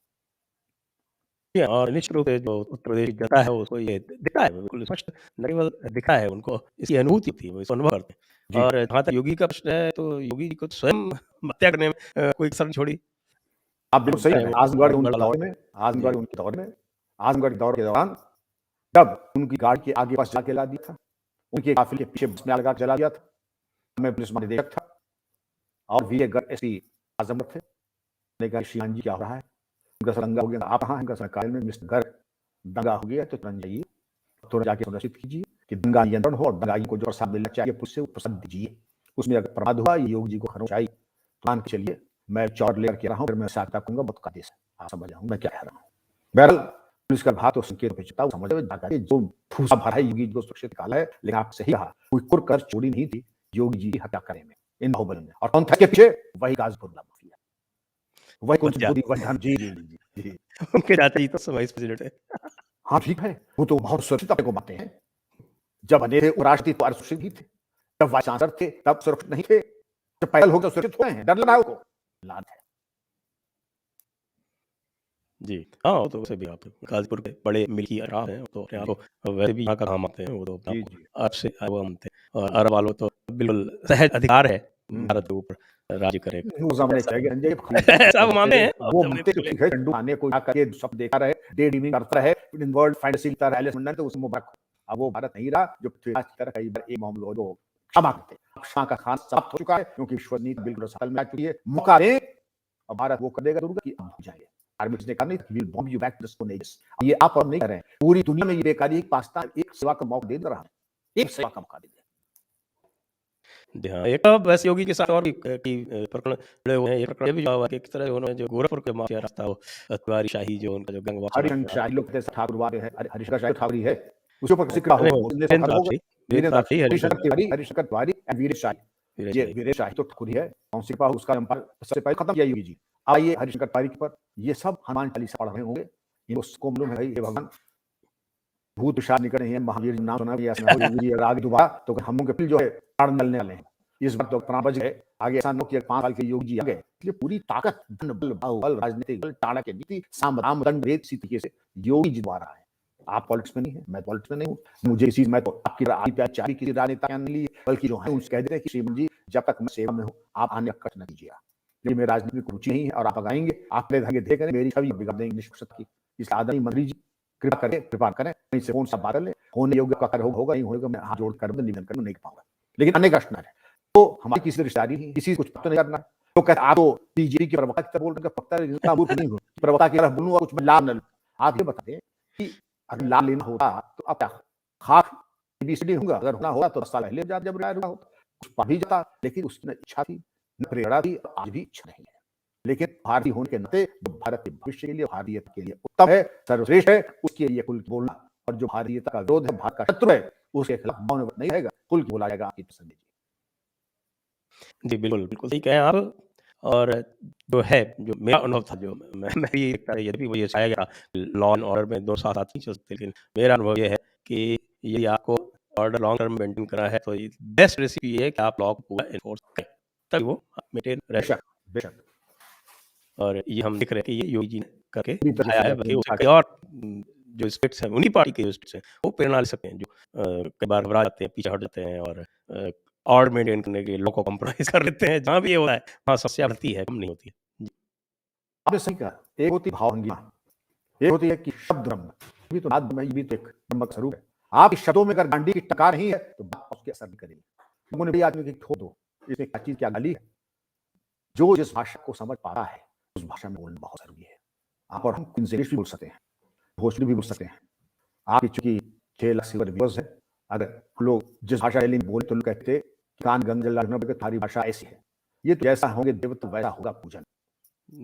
और निश्चित रूप से जो उत्तर प्रदेश की जनता है उसको ये दिखा है, बिल्कुल स्पष्ट नरेवल दिखा है, उनको इसकी अनुभूति थी, वो इसको अनुभव करते हैं। जी। और जहाँ तक योगी का प्रश्न है, तो योगी जी को तो स्वयं हत्या करने में कोई कसर नहीं छोड़ी। आप बिल्कुल सही चाहे है। वो आजमगढ़ बहुत उनके बड़ा दौर लाभ है। में, आजमगढ़ जी। उनके दौर में, आजमगढ़ के दौर के दौरान जब उनकी गाड़ी के आगे बस जाके ला दिया था, उनके काफिले के पीछे बस में लगा के चला दिया था, मैं पुलिस महानिदेशक था और वीरगढ़ एसपी आजमगढ़ थे। मैंने कहा श्रीमान जी क्या हो रहा है? उनका सर दंगा हो गया, आप कहाँ हैं? उनका सर कार्यालय में, मिस्टर गर्ग दंगा हो गया तो तुरंत जाइए, थोड़ा जाके सुनिश्चित कीजिए कि दंगा नियंत्रण हो और दंगाई को जो प्रसाद मिलना चाहिए पुलिस से वो प्रसाद दीजिए। उसमें अगर प्रमाद हुआ, ये योगी जी को खरोच आई, तो मान के चलिए मैं चौड़ लेकर के रहा हूँ, फिर मैं साथ कहूंगा बहुत का देश है, आप समझ जाऊँ मैं क्या कह रहा हूँ। बहरहाल पुलिस का भाग तो संकेत पे चलता, समझ में जो ठूसा भरा है योगी जी को सुरक्षित निकाला है, लेकिन आप सही कहा, कोई कुर चोरी नहीं थी योगी जी की हत्या करने में, इन बाहुबल में। और कौन था के पीछे? वही गाजीपुर माफिया, वही कुछ अच्छा। बुरी वही धन। जी जी जी जी जी। उनके चाचा जी तो वाइस प्रेसिडेंट है। हाँ ठीक है, वो तो बहुत सुरक्षित अपने को मानते हैं। जब बने थे उपराष्ट्रपति तो सुरक्षित ही थे, जब वाइस चांसलर थे तब सुरक्षित नहीं थे, जब पैदल हो गए तो सुरक्षित हुए हैं, डर लग रहा है उनको, लाद है। जी। हाँ, वो तो वैसे भी आप गाज़ीपुर के बड़े मिल्की अरब हैं, वो तो अपने आप को वैसे भी यहाँ का काम आते हैं, वो तो अपने जी आप को जी। अरब से वो मानते हैं और अरब वालों तो बिल्कुल सहज अधिकार है भारत के ऊपर राज्य करे का। वो ज़माने ऐसा चले गए संजय, ऐसा वो मानते हैं, वो जब मानते तो चले ठीक है, चंडू खाने को जाकर के सब देखा रहे, डे ड्रीमिंग करता रहे, इन वर्ल्ड फैंटेसी लिखता रहा, एलिस मंडन तो उसमें मुबारक हो। अब वो भारत नहीं रहा जो पृथ्वीराज की तरह कई बार एक मामलों को क्षमा करते। क्षमा का खान समाप्त हो चुका है क्योंकि विश्व नीति बिल्कुल सफल में आ चुकी है। मौका दें और भारत वो कर देगा जरूर कि अब हो जाएंगे। आर्मी ने कहा नहीं, will bomb you back to the stone ages. ये आप और नहीं कर रहे हैं, पूरी दुनिया में ये बेकारी है कि पाकिस्तान एक सेवा का मौका दे रहा है, एक सेवा का मौका दे दे। जी हाँ, एक वैसे योगी के साथ और भी प्रकरण जुड़े हुए हैं। ये प्रकरण ये भी जुड़ा हुआ है कि किस तरह उन्होंने जो गोरखपुर के माफिया रास्ता वो तिवारी शाही जो उनका जो गैंग वॉर चला हरिशंकर था। शाही लोग कहते हैं ठाकुर वाले हैं, हरिशंकर शाही ठाकुर ही है, उसके ऊपर जिक्र नहीं, होगा, वो उसने सब वीरेंद्र खत्म हो शाही, गया। वीरेंद्र शाही, हरिशंकर तिवारी, हरिशंकर तिवारी एंड वीरेश शाही। वीरेश ये शाही। वीरेश शाही तो ठाकुर ही है, कौन सी पास उसका एम्पायर सबसे पहले खत्म किया योगी जी। आइए हरिशंकर तिवारी के पर, ये सब हनुमान चालीसा पढ़ रहे होंगे, ये उसको मालूम है भाई, ये भगवान भूत पिशाच निकट नहीं है, महावीर नाम सुना भी ऐसा हो योगी जी अगर आगे दोबारा तो हम लोग के फिर जो है प्राण निकलने वाले हैं। इस बार तो प्राण बच गए, आगे ऐसा न हो कि 5 साल के योगी जी आ गए। इसलिए पूरी ताकत, धन बल, बाहुबल, राजनीतिक बल, चाणक्य नीति, साम राम दंड भेद इसी तरीके से योगी जी द्वारा है। आप पॉलिटिक्स में नहीं है, मैं पॉलिटिक्स में नहीं हूँ, मुझे इसी मैं तो आपकी चाबी किसी राजनेता नहीं ली, बल्कि जो है उनसे कह देते हैं कि श्रीमान जी जब तक मैं सेवा में हूँ आप आने का कष्ट न कीजिएगा, मेरी राजनीति में रुचि नहीं है और आप आएंगे, आप मेरे धागे देख मेरी छवि बिगाड़ देंगे निष्पक्षता की। इसलिए आदरणीय मंत्री जी कृपा करें कहीं से फोन से बात कर लें, होने योग्य का कार्य होगा, नहीं होगा मैं हाथ जोड़ कर निवेदन कर नहीं पाऊंगा। लेकिन अन्य प्रश्न है तो हमारी किसी रिश्तेदारी नहीं, किसी कुछ पता नहीं करना। तो कहते आप तो बीजेपी के प्रवक्ता की तरह बोल रहे हैं, प्रवक्ता इतना मूर्ख नहीं हूं प्रवक्ता की तरह बोलूंगा कुछ मैं लाभ न लूं। आप ये बता दें कि अगर लाभ लेना होता तो अब क्या खाक एबीसीडी होगा, अगर होना होगा तो 10 साल पहले जब रिटायर हुआ होता कुछ पा भी जाता, लेकिन उसकी न इच्छा थी न प्रेरणा थी, आज भी इच्छा नहीं है। लेकिन भारतीय होने के नाते जो भारत के भविष्य के लिए भारतीयता के लिए उत्तम है, सर्वश्रेष्ठ है, उसके लिए कुल बोलना और जो भारतीयता का विरोध है, भारत का शत्रु है, उसके खिलाफ मौन नहीं रहेगा, खुल के बोला जाएगा। आपकी पसंद है जी, बिल्कुल, बिल्कुल सही कहे आप। और जो है, जो मेरा अनुभव था, जो मैं भी यद्यपि मुझे सिखाया गया लॉ एंड ऑर्डर में 2 साथ-साथ नहीं चल सकते, लेकिन मेरा अनुभव ये है कि यदि आपको ऑर्डर लॉन्ग टर्म मेंटेन करना है, तो बेस्ट रेसिपी ये है कि आप लॉ को पूरा एनफोर्स करें, तभी वो मेंटेन रहेगा। बेशक, बेशक। और ये हम देख रहे हैं कि ये योगी जी ने करके पूरी तरह दिखाया से है, बल्कि उससे कई और जो स्टेट्स हैं, उन्हीं पार्टी के जो स्टेट्स हैं, वो प्रेरणा ले सकते हैं, जो कई बार घबरा जाते हैं, पीछे हट जाते हैं और ऑर्डर मेंटेन करने के लिए लॉ को कॉम्प्रोमाइज़ कर लेते हैं। जहाँ भी ये हो रहा है, वहाँ समस्या बढ़ती है, कम नहीं होती है। जी। आपने सही कहा, एक होती है भावभंगिमा, एक होती है कि शब्द ब्रह्म, ये भी तो नाद ब्रह्म है, ये भी तो एक ब्रह्म का स्वरूप है। आपके शब्दों में अगर गांडी की टकार नहीं है, तो बात उसके असर नहीं करेगी। लोगों ने भी आदमी की ठोक दो, इसमें क्या चीज़ क्या गाली है? जो जिस भाषा को समझ पा रहा है, उस भाषा में बोलना बहुत ज़रूरी है। आप और हम इंग्लिश भी बोल सकते हैं, भोजपुरी भी बोल सकते हैं। आपकी चूँकि 6 लाख सिल्वर व्यूअर्स हैं, अगर लोग जिस भाषा शैली में बोले तो लोग कहते, कान गंगा लगना कि तुम्हारी भाषा ऐसी है। ये तो जैसा होंगे देवता वैसा होगा पूजन।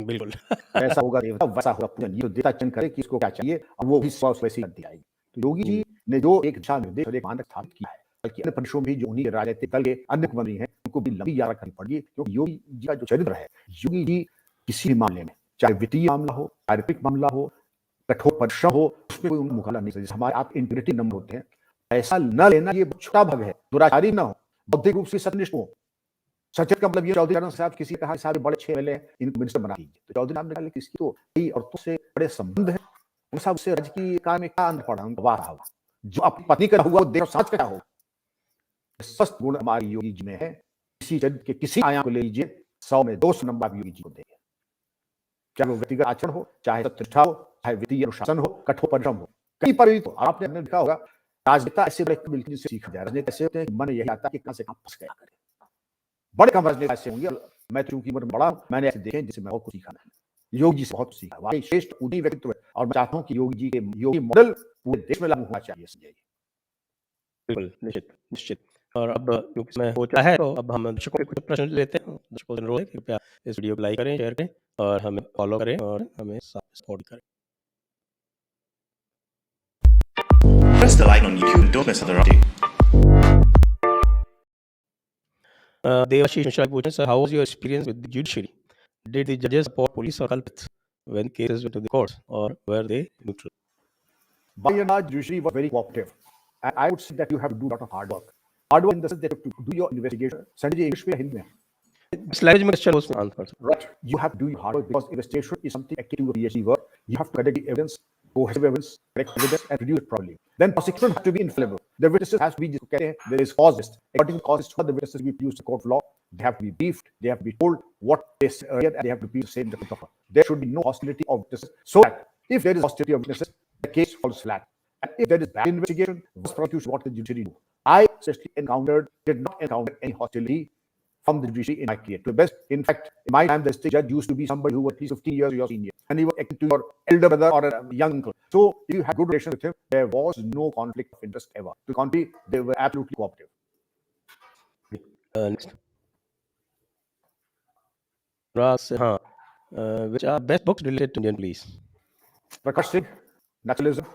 बिल्कुल। जैसा होगा देवता वैसा होगा पूजन। ये तो देवता चयन करे कि इसको क्या चाहिए और वो भी स्वभाव वैसी करती आएगी। तो योगी जी ने जो एक दिशा निर्देश और एक मानक स्थापित किया है, बल्कि अन्य प्रदेशों में भी जो उन्हीं के राजनीतिक दल के अन्य मुख्यमंत्री हैं, उनको भी लंबी यात्रा करनी पड़ेगी, क्योंकि योगी जी का जो चरित्र है, योगी जी किसी भी मामले में, चाहे वित्तीय मामला हो, चारित्रिक मामला हो, कठोर परिश्रम हो, उसमें कोई उनका मुकाबला नहीं कर सकता। हमारे आप इंटीग्रिटी नंबर होते हैं, पैसा न लेना ये बहुत छोटा भग है, दुराचारी ना हो, बौद्धिक रूप से सत्यनिष्ठ हो। सचेत का मतलब ये चौधरी चरण साहब किसी ने कहा साहब बड़े अच्छे एमएलए हैं, इनको मिनिस्टर बना दीजिए। तो चौधरी साहब ने कहा लेकिन इसकी तो कई औरतों से बड़े संबंध हैं, उन साहब उससे राजकीय काम में क्या अंतर पड़ा, उनको वाह रहा होगा। जो अपनी पत्नी का हुआ वो देश और समाज का क्या होगा। स्वस्थ गुण हमारी योगी जी में है, किसी चरित्र के किसी आयाम को ले लीजिए, 100 में 200 नंबर आप योगी जी को देंगे। चाहे वो व्यक्तिगत आचरण हो, चाहे सत्यनिष्ठा हो, चाहे वित्तीय अनुशासन हो, कठोर परिश्रम हो, कहीं पर भी तो आपने हमने देखा होगा, राजनेता ऐसे बड़े मिलकर जिनसे सीखा जाए। राजनेता ऐसे होते हैं कि मन में यही आता है कि कहां से कहां फंस गया करें। बड़े कम राजनेता ऐसे होंगे, मैं चूंकि उम्र में बड़ा हूं, मैंने ऐसे देखे जिससे मैं बहुत कुछ सीखा। मैंने योगी जी से बहुत कुछ सीखा, वाकई श्रेष्ठ उन्हीं व्यक्तित्व है और मैं चाहता हूं कि योगी जी के योगी मॉडल पूरे देश में लागू होना चाहिए। संजय जी, बिल्कुल, निश्चित, निश्चित। और अब क्योंकि समय हो चला है, तो अब हम दर्शकों के कुछ प्रश्न लेते हैं। दर्शकों से अनुरोध है कि कृपया इस वीडियो को लाइक करें, शेयर करें और हमें फॉलो करें और हमें सपोर्ट करें। Press the like on YouTube and don't miss another update. Debashish Mishra पूछ रहे हैं, sir, how was your experience with the judiciary? Did the जजेस सपोर्ट पुलिस और culprits when cases went to the courts, or were they neutral? by and large, judiciary was very cooperative. And I would say that you have to do a lot of hard work. Hard work in the sense that you have to do your investigation. Sanjay ji English में हिंदी में? इस language में question उसमें answer. Right. You have to do your hard work because investigation is something akin to a PhD work. You have to collect the evidence, cohesive evidence, correct evidence, and produce it properly. Then prosecution has to be infallible. The witnesses has to be जिसको कहते हैं, there is cause list. According to cause list, the witnesses to be produced in court of law. They have to be briefed. They have to be told what they said earlier, and they have to be the same in the court of law. There should be no hostility of witnesses. So that if there is hostility of witnesses, the case falls flat. And if there is bad investigation, worst prosecution, what the judiciary do? I especially did not encounter any hostility from the judiciary in my career. To the best, in fact, in my time, the state judge used to be somebody who was at least 15 years your senior, and he was acting to your elder brother or a young uncle. So, if you had good relations with him, there was no conflict of interest ever. To the contrary, they were absolutely cooperative. Next. Ras, which are best books related to Indian police? Prakash Singh, Naturalism,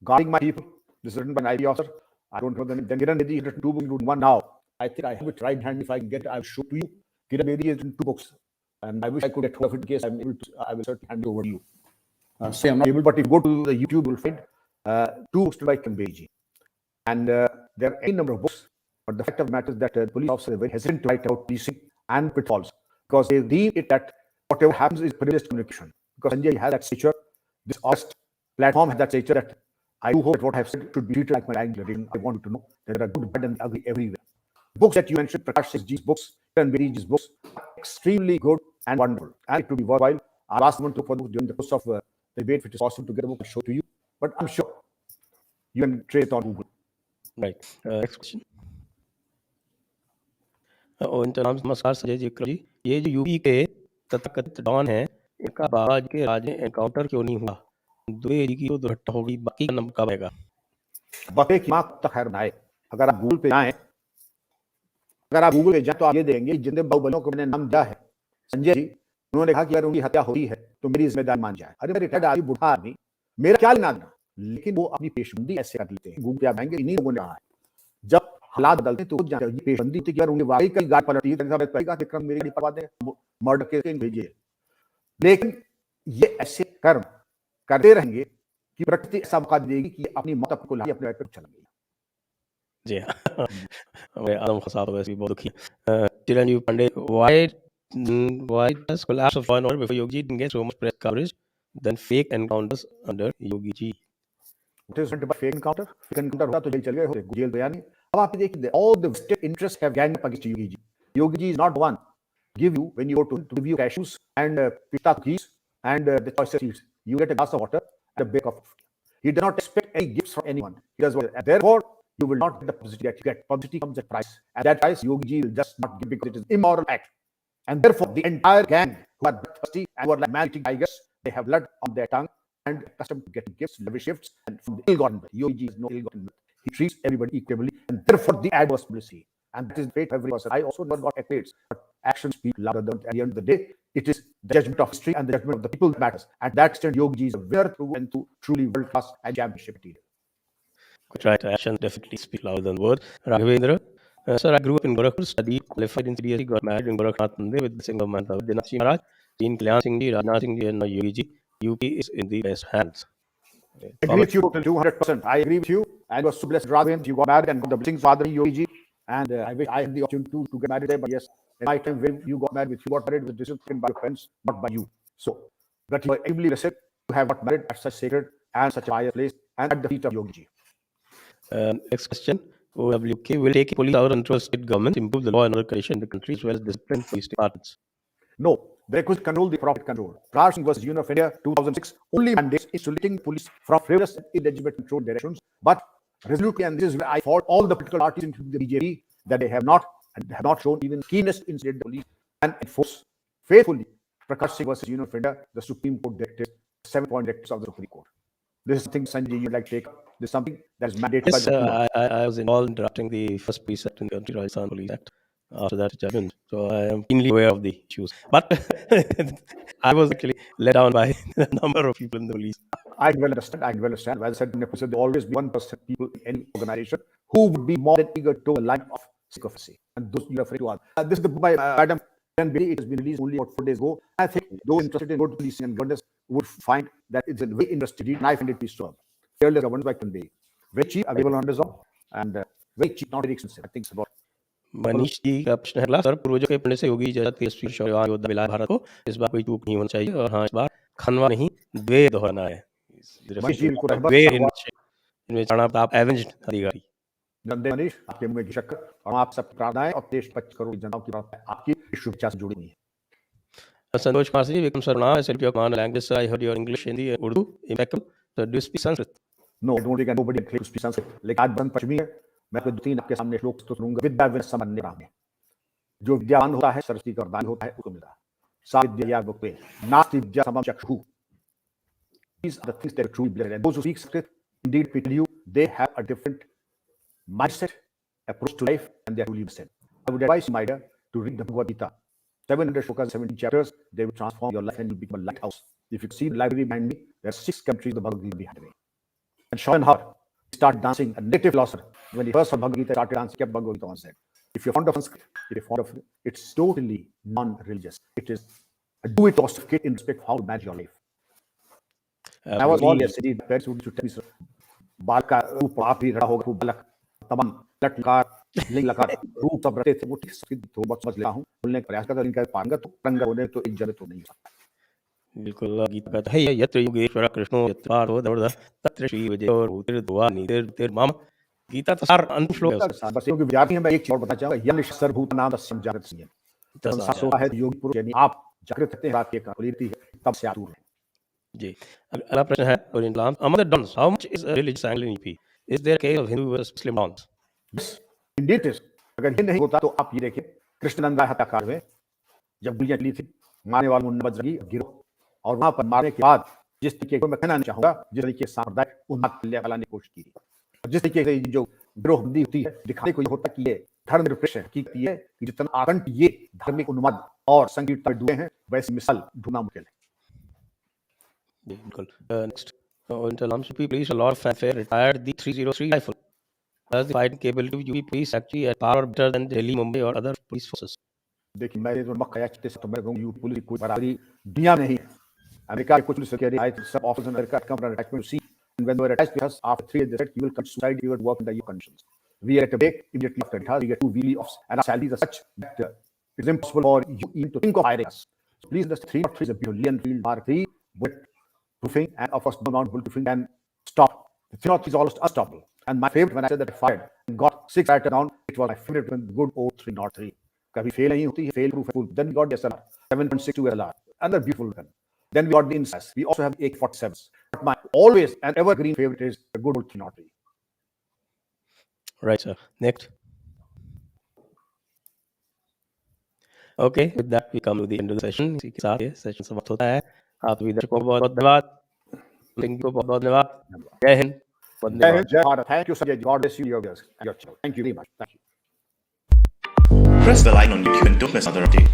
Guarding My People. This is written by an IB author. I don't know the name. Then Kiran Bedi has written 2 books, one now. I think I have it right hand. If I can get it, I'll show to you. Kiran Bedi has written 2 books. And I wish I could get hold of it in case I'm able to. I will certainly hand it over to you. Say I'm not able, but if you go to the YouTube, you'll find 2 books by Kiran Bedi. And there are any number of books. But the fact of the matter is that police officers are very hesitant to write about policing and pitfalls because they deem it that whatever happens is privileged communication. Because Sanjay has that stature, this honest platform has that stature that I do hope that what I have said should be treated like my dying declaration. I want you to know that there are good, bad, and ugly everywhere. Books that you mentioned, Prakash Singh's books, Kiran Bedi's books, are extremely good and wonderful. And it will be worthwhile. I'll ask someone to look for books during the course of the debate, if it is possible to get a book, I'll show to you. But I'm sure you can trace it on Google. Right. Next question. और इनका नाम नमस्कार संजय जी जी, ये जो UP के तथाकथित don है, इनका बाबा जी के राज में एनकाउंटर क्यों नहीं हुआ? द्वे जी की तो दुर्घटना हो गई, बाकी का नंबर कब आएगा? बकरे की मां तक खैर बनाए। अगर आप गूगल पे जाएं तो आप ये देंगे जितने बाहुबलियों को मैंने नाम दिया है संजय जी, उन्होंने कहा कि अगर उनकी हत्या होती है तो मेरी जिम्मेदारी मान जाए। अरे मैं रिटायर्ड आदमी, बूढ़ा आदमी, मेरा क्या लेना देना, लेकिन वो अपनी पेशबंदी ऐसे कर लेते हैं। गूगल पे आप आएंगे, इन्हीं लोगों ने कहा है जब हालात बदलते हैं तो जाते हैं, ये पेशबंदी थी कि अगर उनकी वाकई कई गाड़ पलटी है, मेरे लिए परवा दें, मर्डर के भेजिए। लेकिन ये ऐसे कर्म करते रहेंगे कि प्रकृति ऐसा मौका देगी कि अपनी मौत आपको लाके अपने पे चला गया। जी हाँ। हमें आदम खसाब वैसे भी बहुत दुखी है। चिरंजीव Pandey, why does collapse of law and order before Yogi didn't get so much press coverage than fake encounters under Yogi ji? What is meant by fake encounter? Fake encounter होता तो जेल चल गए होते, जेल गया नहीं। अब आप देखिए, all the vested interests have ganged up against Yogi ji. Yogi ji is not one give you when you go to give you cashews and pista cookies and the choice seeds. You get a glass of water and a bake of food. He does not expect any gifts from anyone. He does what, and therefore you will not get the publicity that you get. Publicity comes at price, and that price Yogi ji will just not give because it is immoral act. And therefore the entire gang who are thirsty and who are like man-eating tigers, they have blood on their tongue and accustomed to getting gifts, lavish gifts, and from the ill-gotten wealth. Yogi ji is no ill-gotten wealth. He treats everybody equally, and therefore the adverse publicity. And that is the fate of every person. I also never got accolades, but actions speak louder than at the end of the day. It is the judgment of history and the judgment of the people that matters. At that extent, Yogi ji is a winner through and through, truly world-class and championship material. Right, actions definitely speak louder than words. Raghavendra, sir, I grew up in Gorakhpur, studied, qualified in CBSE, got married in Gorakhnath Mandir with the Singh of Manta, Dinath Ji Maharaj, Teen Kalyan Singh Ji, Rajnath Singh Ji, and now Yogi Ji. UP is in the best hands. I agree with you 200%. I agree with you. And was so blessed, Raghavendra, you got married and got the blessings of Father Yogi ji. And I wish I had the opportunity to get married there. But yes, in my time when you got married, with decision taken by your parents, not by you. So, but you are extremely blessed to have got married at such sacred and such a higher place and at the feet of Yogi ji. Next question. OWK, will taking police power control state governments improve the law and order condition in the country as well as discipline police departments? No, they could control the profit control. Raj Singh versus Union of India 2006 only mandates insulating police from frivolous and illegitimate control directions, but resolutely, and this is where I fault all the political parties, including the BJP, that they have not shown even keenness in state police and enforce faithfully Prakash Singh versus Union of India, the Supreme Court directive, 7-point directives of the Supreme Court. This is something, Sanjay, you'd like to take up. This is something that is mandated by the I was involved in drafting the first precept in the Anti-Rajasthan Police Act after that judgment, so I am keenly aware of the issues. But I was actually let down by the number of people in the police. I can well understand. As I said, there will always be 1% people in any organization who would be more than eager to toe a line of secrecy. And those you are free to ask. This is the book by Madam Bailey. It has been released only about 4 days ago. I think those interested in good policing and governance would find that it's a very interesting read, and I find it to be strong. Fairly governed by Convey. Very cheap, available on Amazon, and very cheap, not very expensive. I think it's about. Manish ji का प्रश्न है अगला, sir पूर्वजों के पढ़ने से योगी जगत तेजस्वी शौर्यवान योद्धा मिला भारत को, इस बार कोई चूक नहीं होनी चाहिए, और हाँ इस बार खनवा नहीं द्वे दोहराना है. आप एवेंज्ड अधिकारी. नंदे मनीष, आपके मुंह में शक्कर और आप सब प्रार्थनाएं और 23 करोड़ जनताओं की प्रार्थनाएं आपकी शुभेच्छा से जुड़ी हुई है. संतोष पासी जी, Vikram Sarna, SLP of Command Language, I heard your English, Hindi, Urdu, impeccable. So do you speak Sanskrit? No, I don't think nobody can speak Sanskrit. लेकिन आज बंद पश्चिमी है, मैं तो 2-3 आपके सामने श्लोक तो सुनूंगा. विद्या विनसमन्ने ब्राह्मणे, जो विद्यावान होता है, सरस्वती का वरदान होता है, उसको मिलता है. सा विद्या वक्ते नास्ति विद्या समम चक्षुः. These are the things that are truly blessed. And those who speak Sanskrit, indeed, people you, they have a different mindset, approach to life, and they are truly blessed. I would advise you, my dear, to read the Bhagavad Gita. 700 shlokas, 17 chapters. They will transform your life and you'll become a lighthouse. If you see the library behind me, there are 6 countries of the Bhagavad Gita behind me. And Schopenhauer started dancing, a native philosopher. When he first saw Bhagavad Gita, started dancing, kept Bhagavad Gita on said. If you're fond of Sanskrit, if you're fond of it, it's totally non-religious. It is a do-it-yourself in respect of how to manage your life. I was all yes, indeed. Parents would tell me, sir, बालका रूप आप भी रहा होगा, रूप बालक तमाम लट लकार लिंग लकार रूप सब रटे थे. वो ठीक संस्कृत थोड़ा बहुत समझ लेता हूँ, बोलने का प्रयास करता हूँ. इनका पारंगत तो रंग होने तो एक जगह तो नहीं हो सकता. बिल्कुल. गीता कहता है यत्र योगेश्वर कृष्णो यत्र पार्थो धनुर्धरः तत्र श्री विजयो भूतिर्भुवा नितिर्माम. गीता तो सार अंतिम श्लोक है. बस क्योंकि विद्यार्थी हैं, मैं एक चीज और बताना चाहूंगा. यन सर्वभूत नाम तस्म जागृत संयम. संसार सोता है, योगी पुरुष यानी आप जागृत रहते हैं, रात की कालीती है, तब से आप दूर हैं. जी। अगला प्रश्न है और इस्लाम among the dons, how much is a religious angle in UP? Is there a case of Hindu versus Muslim dons? Yes, indeed it is. अगर ये नहीं होता तो आप ये देखिए कृष्णनंदा हत्याकांड में जब गोलियां चली थी, मारने वालों ने बजरंगी गिरोह और वहां पर मारने के बाद जिस तरीके को मैं कहना नहीं चाहूंगा, जिस तरीके से सांप्रदायिक उन्माद फैलाने की कोशिश की थी और जिस तरीके से ये जो गिरोहबंदी होती है दिखाने को ये होता कि ये धर्म निरपेक्ष है, हकीकत ये है कि जितना आतंक ये धार्मिक उन्माद और संकीर्णता में डूबे हैं वैसी मिसाल ढूंढना मुश्किल है। जी, बिल्कुल। Next in terms of UP police, a lot of fanfare retired the 303 rifle. Does the fighting capability of UP police actually at par or better than Delhi, Mumbai or other police forces? देखिए मेरे जो मक्का चिट्टे से तो मैं कहूँगा UP police की कोई बराबरी दुनिया में नहीं है। अमेरिका के कुछ पुलिस अधिकारी आए थे, सब officers America come under attachment to see, and when they were attached to us after 3 years they said you will commit suicide, you will work under your conditions. We are at a break immediately after it. We get 2 wheelie offs and our salaries are such that it is impossible for you even to think of hiring us. So please understand 303 is a beautiful Leon Field Mark III with proofing and of course no mount bulletproofing can stop. The 303 is almost unstoppable. And my favorite when I said that I fired and got 6 right down, it was my favorite when good old 303. कभी fail नहीं होती है, fail proof है full. Then we got the SLR 7.62 SLR, another beautiful gun. Then we got the INSAS. We also have AK-47s. But my always and evergreen favorite is the good old 303. Right, sir. Next. Okay, with that we come to the end of the session. इसी के साथ ये session समाप्त होता है। आप सभी दर्शकों को बहुत बहुत धन्यवाद। सिंह को बहुत बहुत धन्यवाद। जय हिंद। वंदे Jai Mataram. Hind, Jai Bharat. Thank you, Sanjay. God bless you, your viewers and your channel. Thank you very much. Thank you. Press the bell icon on YouTube and don't miss another update.